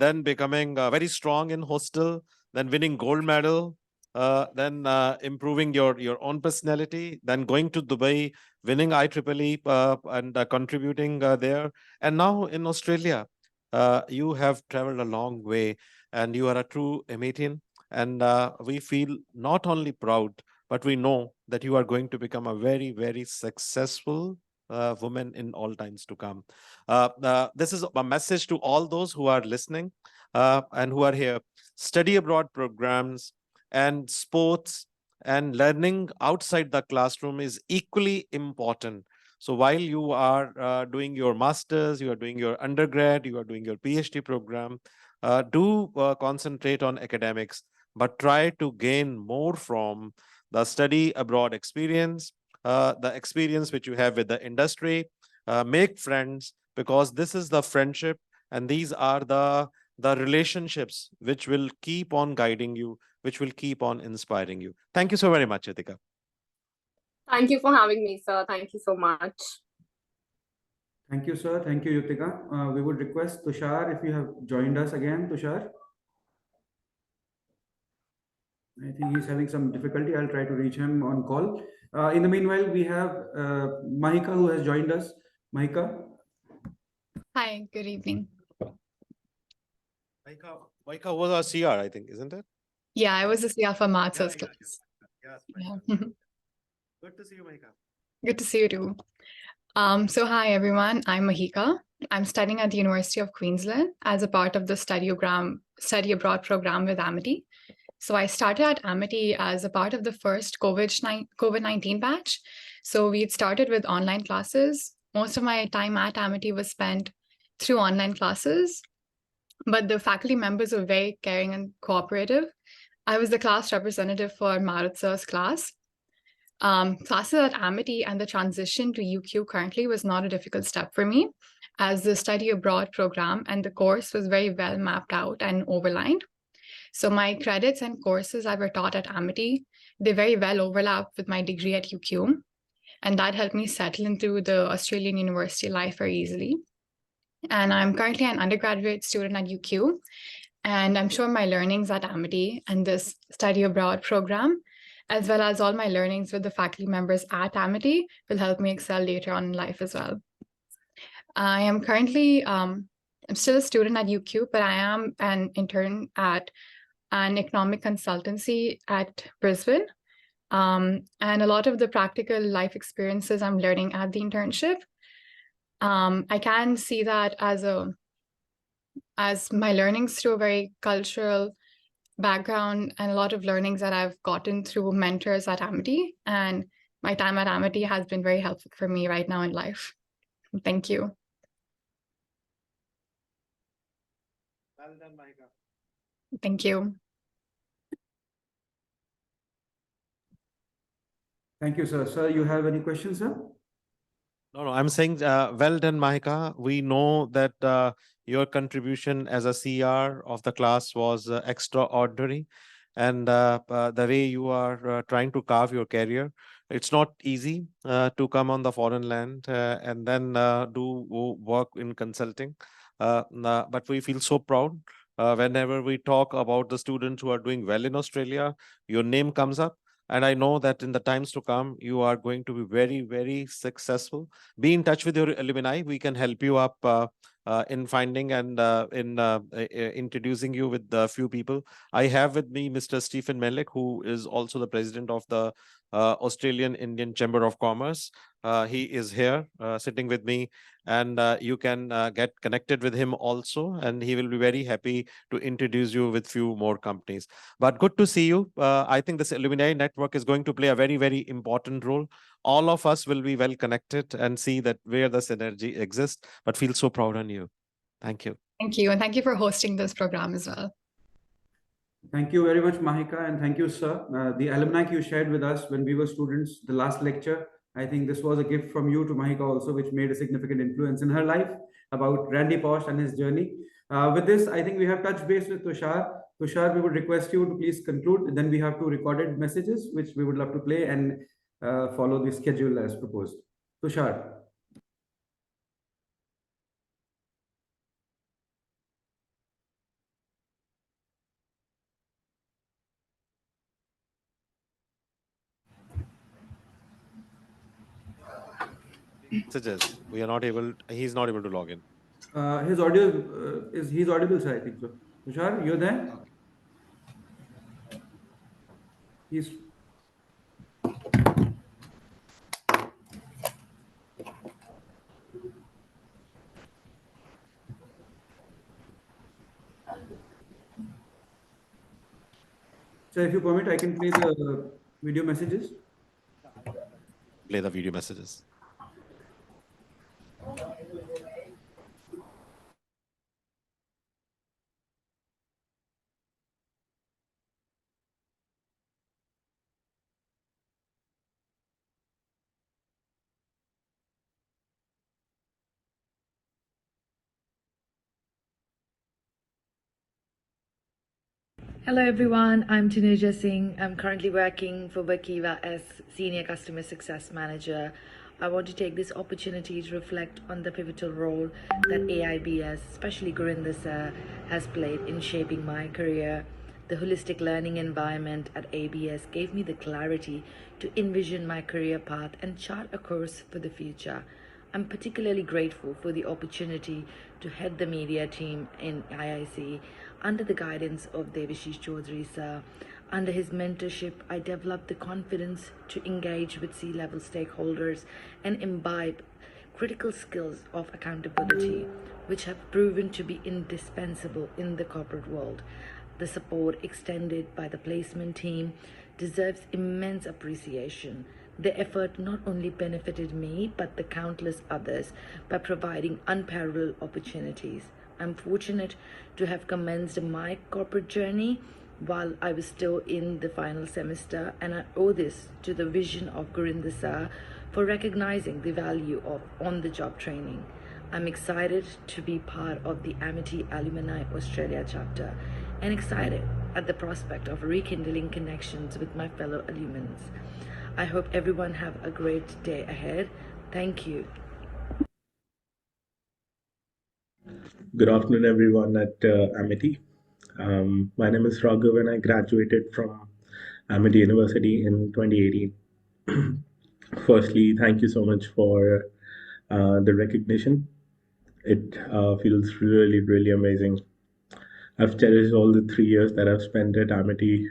then becoming very strong in hostel, then winning gold medal, then improving your own personality, then going to Dubai, winning IEEE and contributing there. And now in Australia, you have traveled a long way and you are a true Amatian. And we feel not only proud, but we know that you are going to become a very, very successful woman in all times to come. This is a message to all those who are listening and who are here. Study abroad programs and sports and learning outside the classroom is equally important. So while you are doing your master's, you are doing your undergrad, you are doing your PhD program, do concentrate on academics, but try to gain more from the study abroad experience, the experience which you have with the industry, make friends, because this is the friendship and these are the relationships which will keep on guiding you, which will keep on inspiring you. Thank you so very much, Yutika. Thank you for having me, sir. Thank you so much. Thank you, sir. Thank you, Yutika. We would request Tushar if you have joined us again, Tushar. I think he's having some difficulty. I'll try to reach him on call. In the meanwhile, we have Mahika who has joined us. Mahika. Hi, good evening. Mahika was our CR, I think, isn't it? Yeah, I was a CR for Maths class. Yeah. Yeah. Good to see you, Mahika. Good to see you too. So hi everyone, I'm Mahika. I'm studying at the University of Queensland as a part of the study abroad program with Amity. So I started at Amity as a part of the first COVID-19 batch. So we had started with online classes. Most of my time at Amity was spent through online classes, but the faculty members were very caring and cooperative. I was the class representative for Marut sir's class. Classes at Amity and the transition to UQ currently was not a difficult step for me, as the study abroad program and the course was very well mapped out and overlined. So my credits and courses I were taught at Amity, they very well overlap with my degree at UQ, and that helped me settle into the Australian university life very easily. And I'm currently an undergraduate student at UQ, and I'm sure my learnings at Amity and this study abroad program, as well as all my learnings with the faculty members at Amity, will help me excel later on in life as well. I am currently, I'm still a student at UQ, but I am an intern at an economic consultancy at Brisbane. And a lot of the practical life experiences I'm learning at the internship, I can see that as my learnings through a very cultural background and a lot of learnings that I've gotten through mentors at Amity. And my time at Amity has been very helpful for me right now in life. Thank you. Well done, Mahika. Thank you. Thank you, sir. Sir, you have any questions, sir? No, I'm saying well done, Mahika. We know that your contribution as a CR of the class was extraordinary. And the way you are trying to carve your career, it's not easy to come on the foreign land and then do work in consulting. But we feel so proud whenever we talk about the students who are doing well in Australia, your name comes up. And I know that in the times to come, you are going to be very, very successful. Be in touch with your alumni. We can help you up in finding and introducing you with a few people. I have with me Mr. Stephen Melick, who is also the president of the Australian Indian Chamber of Commerce. He is here sitting with me, and you can get connected with him also, and he will be very happy to introduce you with few more companies. But good to see you. I think this alumni network is going to play a very, very important role. All of us will be well connected and see that where the synergy exists, but feel so proud on you. Thank you. Thank you. And thank you for hosting this program as well. Thank you very much, Mahika, and thank you, sir. The alumni you shared with us when we were students, the last lecture, I think this was a gift from you to Mahika also, which made a significant influence in her life about Randy Posh and his journey. With this, I think we have touched base with Tushar. Tushar, we would request you to please conclude. Then we have two recorded messages, which we would love to play and follow the schedule as proposed. Tushar. Messages. We are not able. He's not able to log in. His audio he's audible, sir, I think so. Tushar, you're there? He's so if you permit, I can play the video messages. Play the video messages. Hello everyone, I'm Tanuja Singh. I'm currently working for Workiva as Senior Customer Success Manager. I want to take this opportunity to reflect on the pivotal role that AIBS, especially Gurinder sir, has played in shaping my career. The holistic learning environment at ABS gave me the clarity to envision my career path and chart a course for the future. I'm particularly grateful for the opportunity to head the media team in IIC under the guidance of Devashish Chaudhary sir. Under his mentorship, I developed the confidence to engage with C-level stakeholders and imbibe critical skills of accountability, which have proven to be indispensable in the corporate world. The support extended by the placement team deserves immense appreciation. The effort not only benefited me, but the countless others by providing unparalleled opportunities. I'm fortunate to have commenced my corporate journey while I was still in the final semester, and I owe this to the vision of Gurinder sir for recognizing the value of on-the-job training. I'm excited to be part of the Amity Alumni Australia chapter and excited at the prospect of rekindling connections with my fellow alumni. I hope everyone have a great day ahead. Thank you. Good afternoon, everyone at Amity. My name is Raghav, and I graduated from Amity University in 2018. Firstly, thank you so much for the recognition. It feels really, really amazing. I've cherished all the 3 years that I've spent at Amity,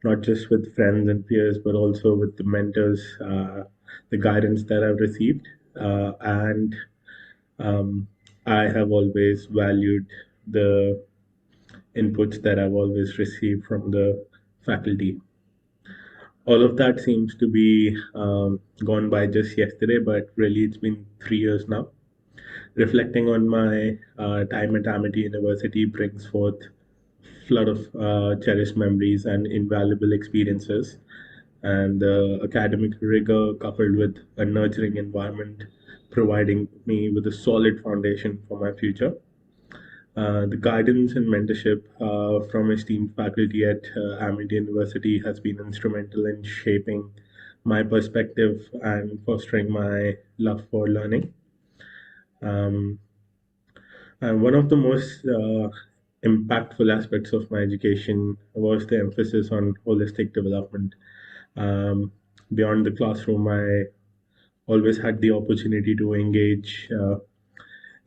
not just with friends and peers, but also with the mentors, the guidance that I've received, and I have always valued the inputs that I've always received from the faculty. All of that seems to be gone by just yesterday, but really it's been 3 years now. Reflecting on my time at Amity University brings forth a flood of cherished memories and invaluable experiences. And the academic rigor coupled with a nurturing environment providing me with a solid foundation for my future. The guidance and mentorship from esteemed faculty at Amity University has been instrumental in shaping my perspective and fostering my love for learning. And one of the most impactful aspects of my education was the emphasis on holistic development. Beyond the classroom, I always had the opportunity to engage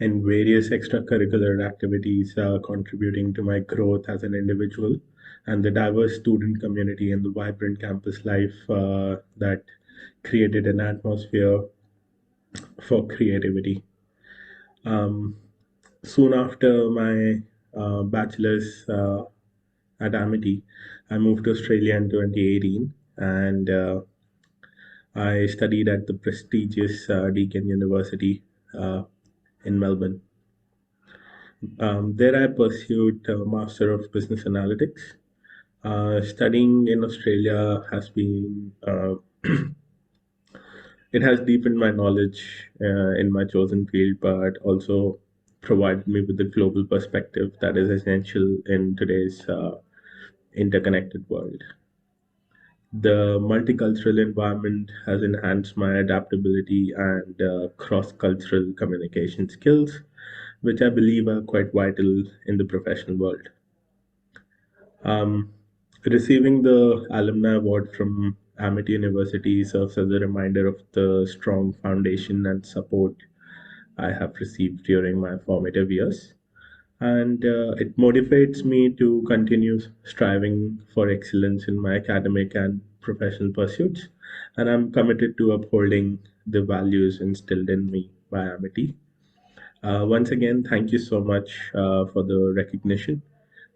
in various extracurricular activities, contributing to my growth as an individual and the diverse student community and the vibrant campus life that created an atmosphere for creativity. Um, Soon after my bachelor's at Amity, I moved to Australia in 2018 and I studied at the prestigious Deakin University in Melbourne. There I pursued a Master of Business Analytics. Studying in Australia has been, it has deepened my knowledge in my chosen field, but also provided me with the global perspective that is essential in today's interconnected world. The multicultural environment has enhanced my adaptability and cross-cultural communication skills, which I believe are quite vital in the professional world. Receiving the Alumni Award from Amity University serves as a reminder of the strong foundation and support I have received during my formative years. And it motivates me to continue striving for excellence in my academic and professional pursuits. And I'm committed to upholding the values instilled in me by Amity. Once again, thank you so much for the recognition.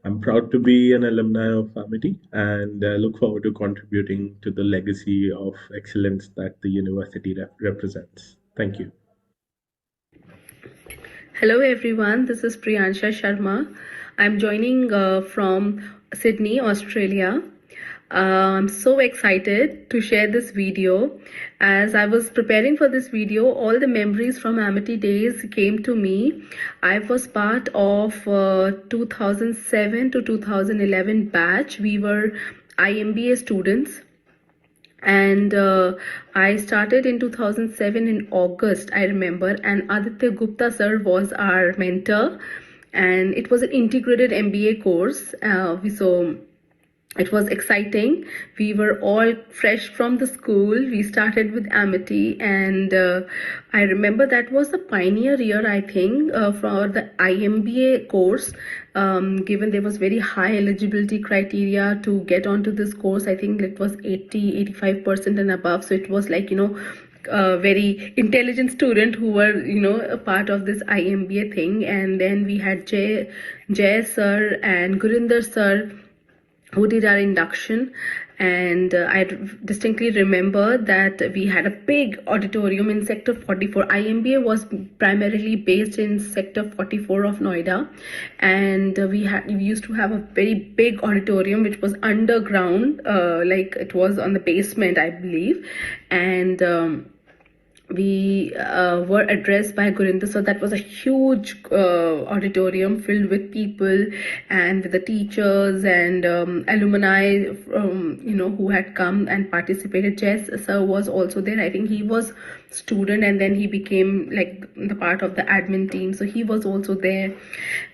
I'm proud to be an alumni of Amity and look forward to contributing to the legacy of excellence that the university represents. Thank you. Hello everyone, this is Priyansha Sharma. I'm joining from Sydney, Australia. I'm so excited to share this video. As I was preparing for this video, all the memories from Amity days came to me. I was part of 2007 to 2011 batch. We were IMBA students. And I started in 2007 in August, I remember, and Aditya Gupta sir was our mentor, and it was an integrated MBA course. So it was exciting. We were all fresh from the school. We started with Amity, and I remember that was the pioneer year, I think, for the IMBA course. Given there was very high eligibility criteria to get onto this course, I think it was 85% and above. So it was like, very intelligent student who were, a part of this IMBA thing. And then we had Jay sir and Gurinder sir who did our induction, and I distinctly remember that we had a big auditorium in sector 44. IMBA was primarily based in sector 44 of Noida, and we used to have a very big auditorium which was underground, like it was on the basement, I believe, and we were addressed by Gurinder. So that was a huge auditorium filled with people and with the teachers and alumni, who had come and participated. Jess sir was also there. I think he was student and then he became like the part of the admin team. So he was also there.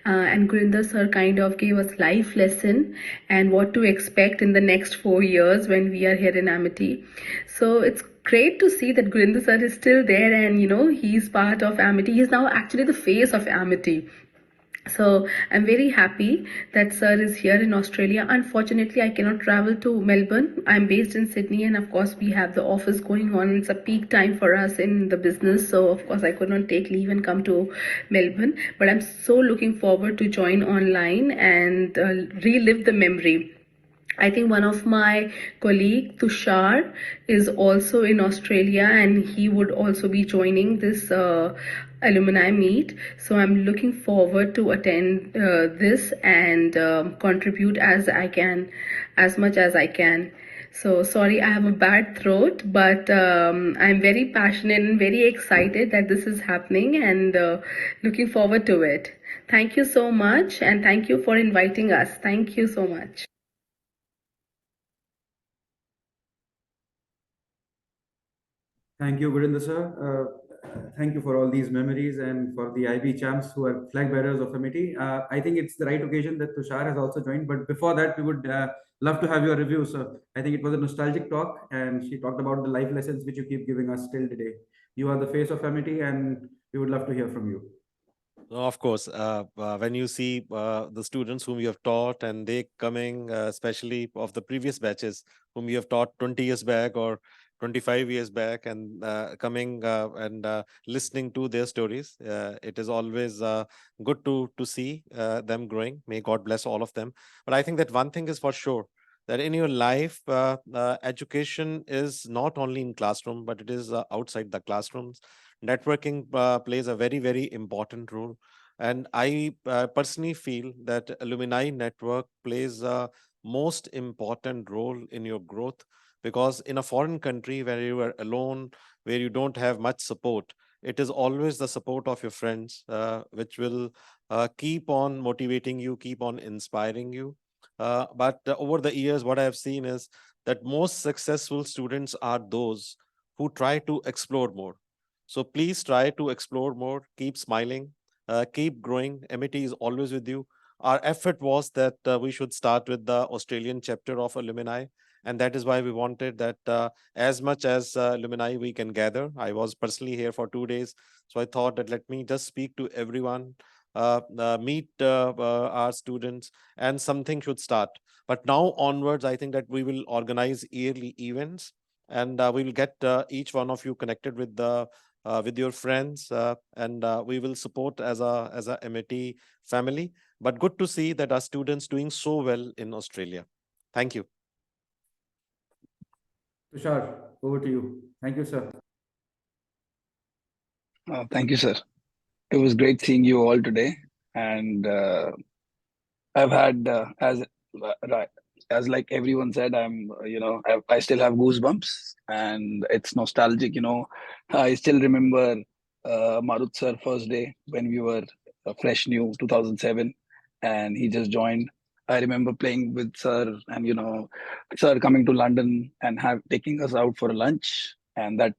And Gurinder sir kind of gave us life lesson and what to expect in the next 4 years when we are here in Amity. So it's great to see that Gurinder sir is still there and he's part of Amity. He's now actually the face of Amity. So I'm very happy that sir is here in Australia. Unfortunately, I cannot travel to Melbourne. I'm based in Sydney, and of course we have the office going on. It's a peak time for us in the business. So of course I could not take leave and come to Melbourne. But I'm so looking forward to join online and relive the memory. I think one of my colleague, Tushar, is also in Australia and he would also be joining this alumni meet. So I'm looking forward to attend this and contribute as much as I can. So sorry, I have a bad throat, but I'm very passionate and very excited that this is happening and looking forward to it. Thank you so much and thank you for inviting us. Thank you so much. Thank you, Gurinder sir. Thank you for all these memories and for the IB champs who are flag bearers of Amity. I think it's the right occasion that Tushar has also joined. But before that, we would love to have your review. So I think it was a nostalgic talk, and she talked about the life lessons which you keep giving us till today. You are the face of Amity, and we would love to hear from you. Of course, when you see the students whom you have taught and they coming, especially of the previous batches whom you have taught 20 years back or 25 years back, and coming and listening to their stories, it is always good to see them growing. May God bless all of them. But I think that one thing is for sure, that in your life, education is not only in classroom, but it is outside the classrooms. Networking plays a very important role, and I personally feel that alumni network plays a most important role in your growth, because in a foreign country where you are alone, where you don't have much support, it is always the support of your friends which will keep on motivating you, keep on inspiring you. But over the years, what I have seen is that most successful students are those who try to explore more. So please try to explore more, keep smiling, keep growing. Amity is always with you. Our effort was that we should start with the Australian chapter of Alumni, and that is why we wanted that as much as alumni we can gather. I was personally here for 2 days, so I thought that let me just speak to everyone, meet our students, and something should start. But now onwards, I think that we will organize yearly events, and we will get each one of you connected with your friends, and we will support as a Amity family. But good to see that our students doing so well in Australia. Thank you. Tushar, over to you. Thank you, sir. Thank you, sir. It was great seeing you all today, and I've had right, as like everyone said, I'm I still have goosebumps, and it's nostalgic. I still remember Marut sir first day when we were fresh new 2007, and he just joined. I remember playing with sir, and sir coming to London and have taking us out for lunch, and that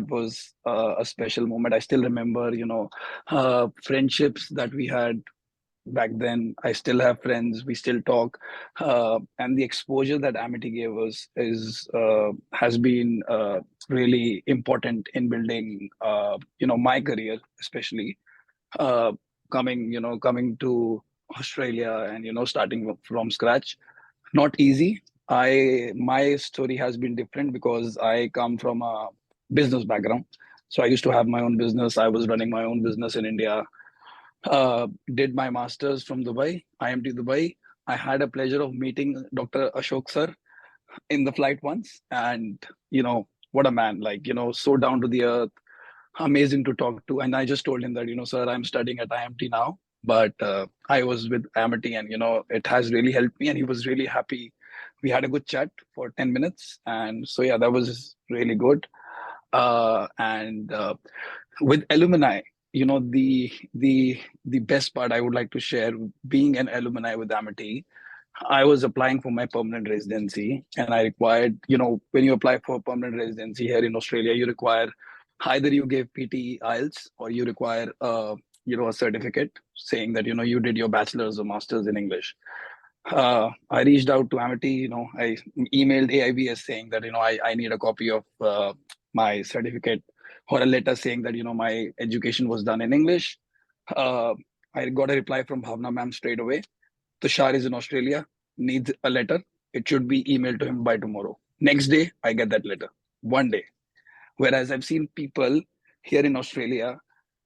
was a special moment. I still remember friendships that we had back then. I still have friends, we still talk, and the exposure that Amity gave us is has been really important in building my career, especially uh, coming to Australia and starting from scratch. Not easy. My story has been different because I come from a business background. So I used to have my own business. I was running my own business in India. Did my master's from Dubai, IMT Dubai. I had a pleasure of meeting Dr. Ashok sir in the flight once, and what a man! Like so down to the earth, amazing to talk to. And I just told him that sir, I'm studying at IMT now, but I was with Amity, and it has really helped me. And he was really happy. We had a good chat for 10 minutes, and so yeah, that was really good. And with alumni, the best part I would like to share, being an alumni with Amity, I was applying for my permanent residency, and I required, when you apply for permanent residency here in Australia, you require either you give PTE IELTS, or you require a certificate saying that you did your bachelor's or master's in English. I reached out to Amity. I emailed AIBS saying that I need a copy of my certificate, or a letter saying that my education was done in English. I got a reply from Bhavna ma'am straight away. Tushar is in Australia, needs a letter. It should be emailed to him by tomorrow. Next day, I get that letter. One day. Whereas I've seen people here in Australia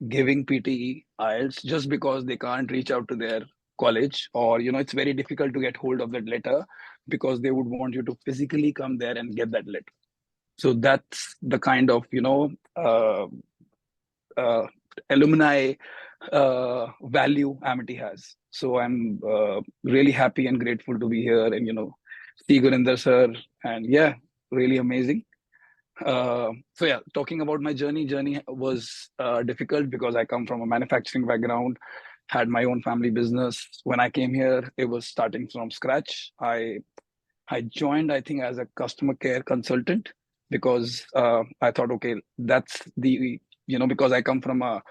giving PTE IELTS just because they can't reach out to their college, or it's very difficult to get hold of that letter because they would want you to physically come there and get that letter. So that's the kind of alumni value Amity has. So I'm really happy and grateful to be here, and see Gurinder sir, and yeah, really amazing. So yeah, talking about my journey was difficult because I come from a manufacturing background, had my own family business. When I came here, it was starting from scratch. I joined, I think, as a customer care consultant because I thought, okay, that's the because I come from a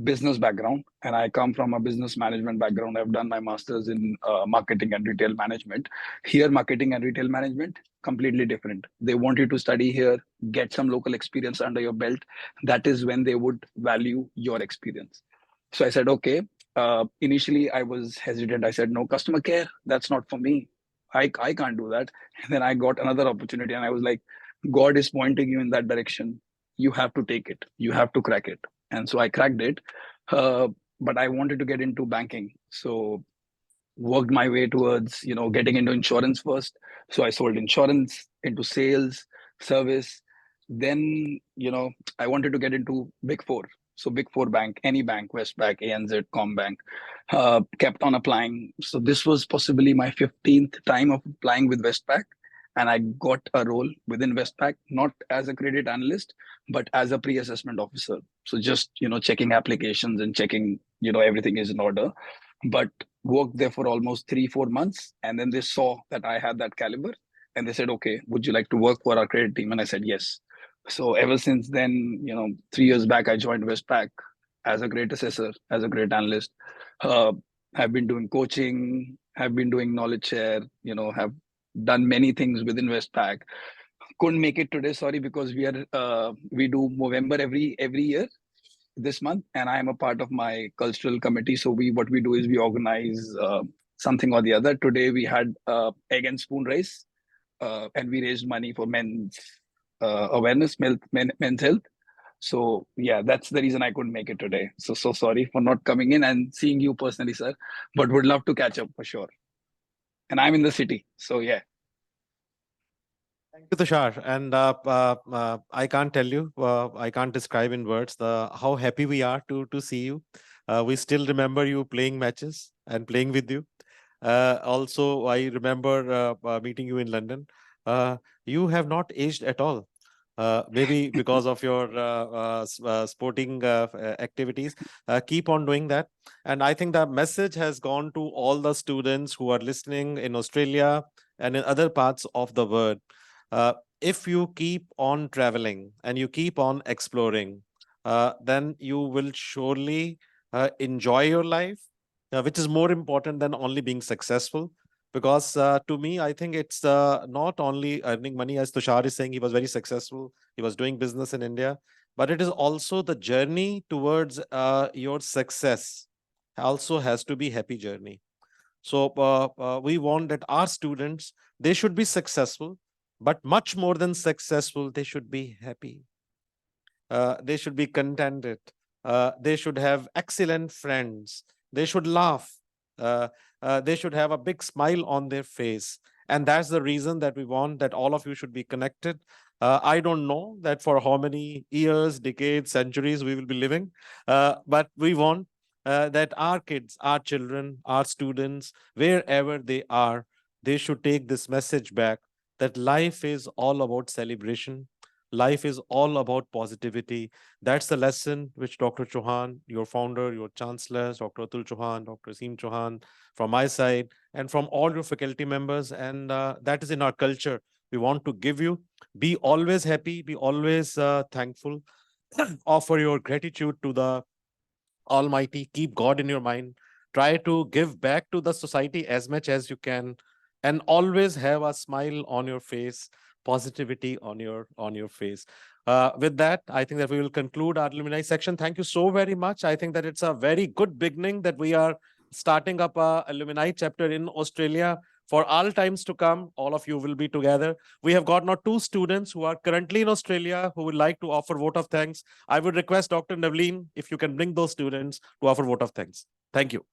business background and I come from a business management background. I've done my master's in marketing and retail management. Here, marketing and retail management, completely different. They want you to study here, get some local experience under your belt. That is when they would value your experience. So I said, okay. Initially, I was hesitant. I said, no, customer care, that's not for me. I can't do that. And then I got another opportunity and I was like, God is pointing you in that direction. You have to take it. You have to crack it. And so I cracked it. But I wanted to get into banking. So worked my way towards, getting into insurance first. So I sold insurance into sales, service. Then, I wanted to get into Big Four. So Big Four bank, any bank, Westpac, ANZ, Combank, kept on applying. So this was possibly my 15th time of applying with Westpac. And I got a role within Westpac, not as a credit analyst, but as a pre-assessment officer. So just, checking applications and checking, everything is in order. But worked there for almost 3-4 months. And then they saw that I had that caliber and they said, okay, would you like to work for our credit team? And I said, yes. So ever since then, 3 years back, I joined Westpac as a credit assessor, as a credit analyst. Have been doing coaching, have been doing knowledge share, have done many things within Westpac. Couldn't make it today, sorry, because we do November every year this month, and I am a part of my cultural committee. So what we do is we organize something or the other. Today we had egg and spoon race, and we raised money for men's awareness, men's health. So yeah, that's the reason I couldn't make it today. So sorry for not coming in and seeing you personally, sir, but would love to catch up for sure. And I'm in the city, so yeah. Thank you, Tushar. And I can't tell you, I can't describe in words how happy we are to see you. We still remember you playing matches and playing with you. Also, I remember meeting you in London. You have not aged at all. Maybe because of your sporting activities. Keep on doing that. And I think the message has gone to all the students who are listening in Australia and in other parts of the world. If you keep on traveling and you keep on exploring, then you will surely enjoy your life, which is more important than only being successful. Because to me, I think it's not only earning money, as Tushar is saying, he was very successful. He was doing business in India, but it is also the journey towards your success also has to be happy journey. So we want that our students, they should be successful, but much more than successful, they should be happy. They should be contented. They should have excellent friends. They should laugh. They should have a big smile on their face. And that's the reason that we want that all of you should be connected. I don't know that for how many years, decades, centuries we will be living, but we want that our kids, our children, our students, wherever they are, they should take this message back that life is all about celebration. Life is all about positivity. That's the lesson which Dr. Chauhan, your founder, your chancellors, Dr. Atul Chauhan, Dr. Aseem Chauhan, from my side, and from all your faculty members. And that is in our culture. We want to give you. Be always happy. Be always thankful. Offer your gratitude to the Almighty. Keep God in your mind. Try to give back to the society as much as you can, and always have a smile on your face, positivity on your face. With that, I think that we will conclude our alumni section. Thank you so very much. I think that it's a very good beginning that we are starting up a alumni chapter in Australia. For all times to come, all of you will be together. We have got now 2 students who are currently in Australia who would like to offer vote of thanks. I would request Dr. Navleen, if you can bring those students to offer vote of thanks. Thank you.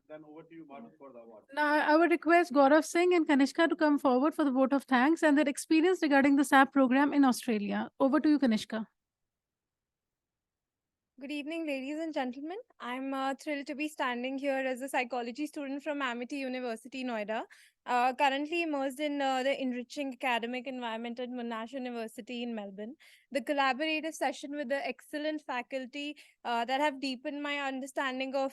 Then over to you, Madhu, for the award. Now, I would request Gaurav Singh and Kanishka to come forward for the vote of thanks and their experience regarding the SAP program in Australia. Over to you, Kanishka. Good evening, ladies and gentlemen. I'm thrilled to be standing here as a psychology student from Amity University, Noida, currently immersed in the enriching academic environment at Monash University in Melbourne. The collaborative session with the excellent faculty that have deepened my understanding of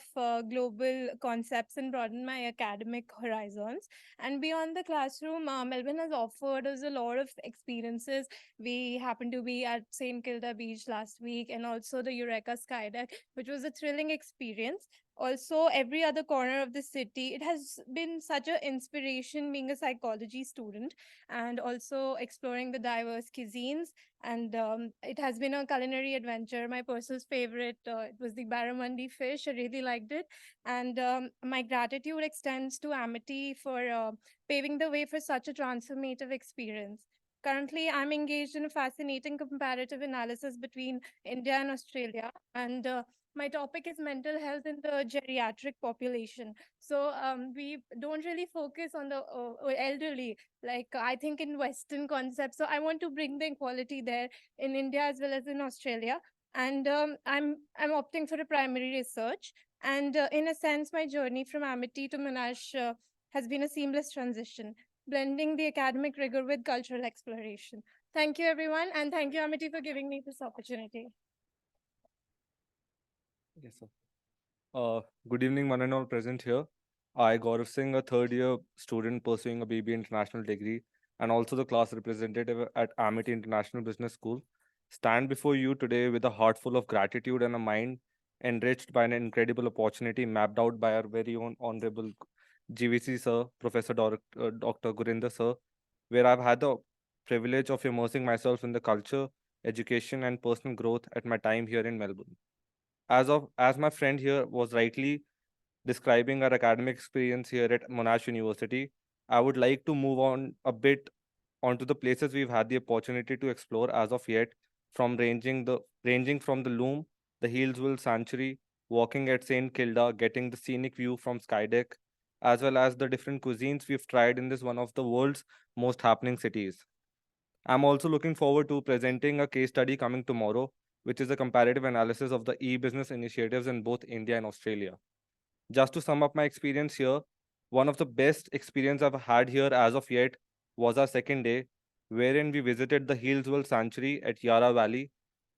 global concepts and broadened my academic horizons. And beyond the classroom, Melbourne has offered us a lot of experiences. We happened to be at St. Kilda Beach last week, and also the Eureka Skydeck, which was a thrilling experience. Also, every other corner of the city, it has been such an inspiration being a psychology student and also exploring the diverse cuisines. And it has been a culinary adventure. My personal favorite, it was the barramundi fish. I really liked it. And my gratitude extends to Amity for paving the way for such a transformative experience. Currently, I'm engaged in a fascinating comparative analysis between India and Australia. And my topic is mental health in the geriatric population. So we don't really focus on the elderly, like I think in Western concepts. So I want to bring the equality there in India as well as in Australia. And I'm opting for a primary research. And in a sense, my journey from Amity to Monash has been a seamless transition, blending the academic rigor with cultural exploration. Thank you, everyone. And thank you, Amity, for giving me this opportunity. Yes, sir. Good evening, one and all present here. I, Gaurav Singh, a third-year student pursuing a BBA International degree, and also the class representative at Amity International Business School, stand before you today with a heart full of gratitude and a mind enriched by an incredible opportunity mapped out by our very own Honorable GVC Sir, Professor Dr. Gurinder Sir, where I've had the privilege of immersing myself in the culture, education, and personal growth at my time here in Melbourne. As my friend here was rightly describing our academic experience here at Monash University, I would like to move on a bit onto the places we've had the opportunity to explore as of yet, from ranging from the Loom, the Hillsville Sanctuary, walking at St. Kilda, getting the scenic view from Skydeck, as well as the different cuisines we've tried in this one of the world's most happening cities. I'm also looking forward to presenting a case study coming tomorrow, which is a comparative analysis of the e-business initiatives in both India and Australia. Just to sum up my experience here, one of the best experience I've had here as of yet was our second day, wherein we visited the Hillsville Sanctuary at Yarra Valley,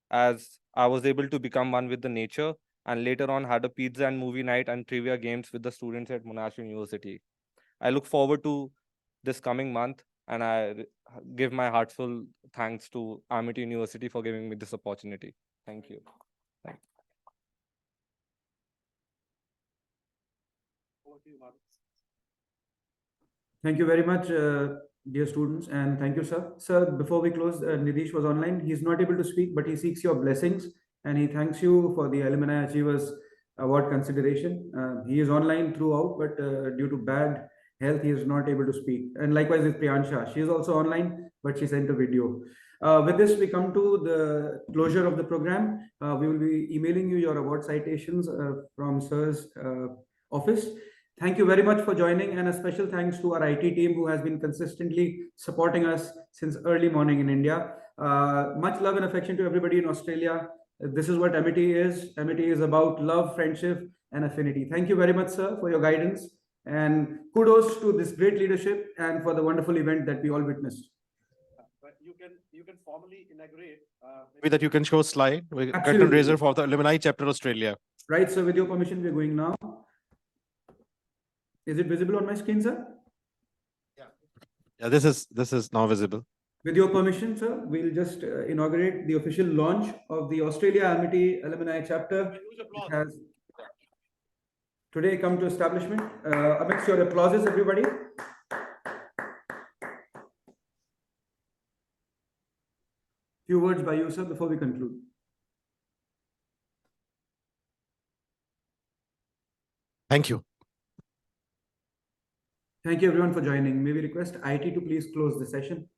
as I was able to become one with the nature, and later on had a pizza and movie night and trivia games with the students at Monash University. I look forward to this coming month, and give my heartful thanks to Amity University for giving me this opportunity. Thank you. Thank you. Thank you very much, dear students, and thank you, sir. Sir, before we close, Nidish was online. He's not able to speak, but he seeks your blessings and he thanks you for the Alumni Achievers Award consideration. He is online throughout, but due to bad health, he is not able to speak. And likewise with Priyansha. She is also online, but she sent a video. With this, we come to the closure of the program. We will be emailing you your award citations from Sir's office. Thank you very much for joining, and a special thanks to our IT team who has been consistently supporting us since early morning in India. Much love and affection to everybody in Australia. This is what Amity is. Amity is about love, friendship, and affinity. Thank you very much, sir, for your guidance. And kudos to this great leadership and for the wonderful event that we all witnessed. You can formally inaugurate. Maybe that you can show a slide. Curtain Absolutely. raiser for the Alumni Chapter Australia. Right, sir. With your permission, we're going now. Is it visible on my screen, sir? Yeah, this is now visible. With your permission, sir, we'll just inaugurate the official launch of the Australia Amity Alumni Chapter. It has today come to establishment. Amidst your applauses, everybody. Few words by you, sir, before we conclude. Thank you. Thank you, everyone, for joining. May we request IT to please close the session.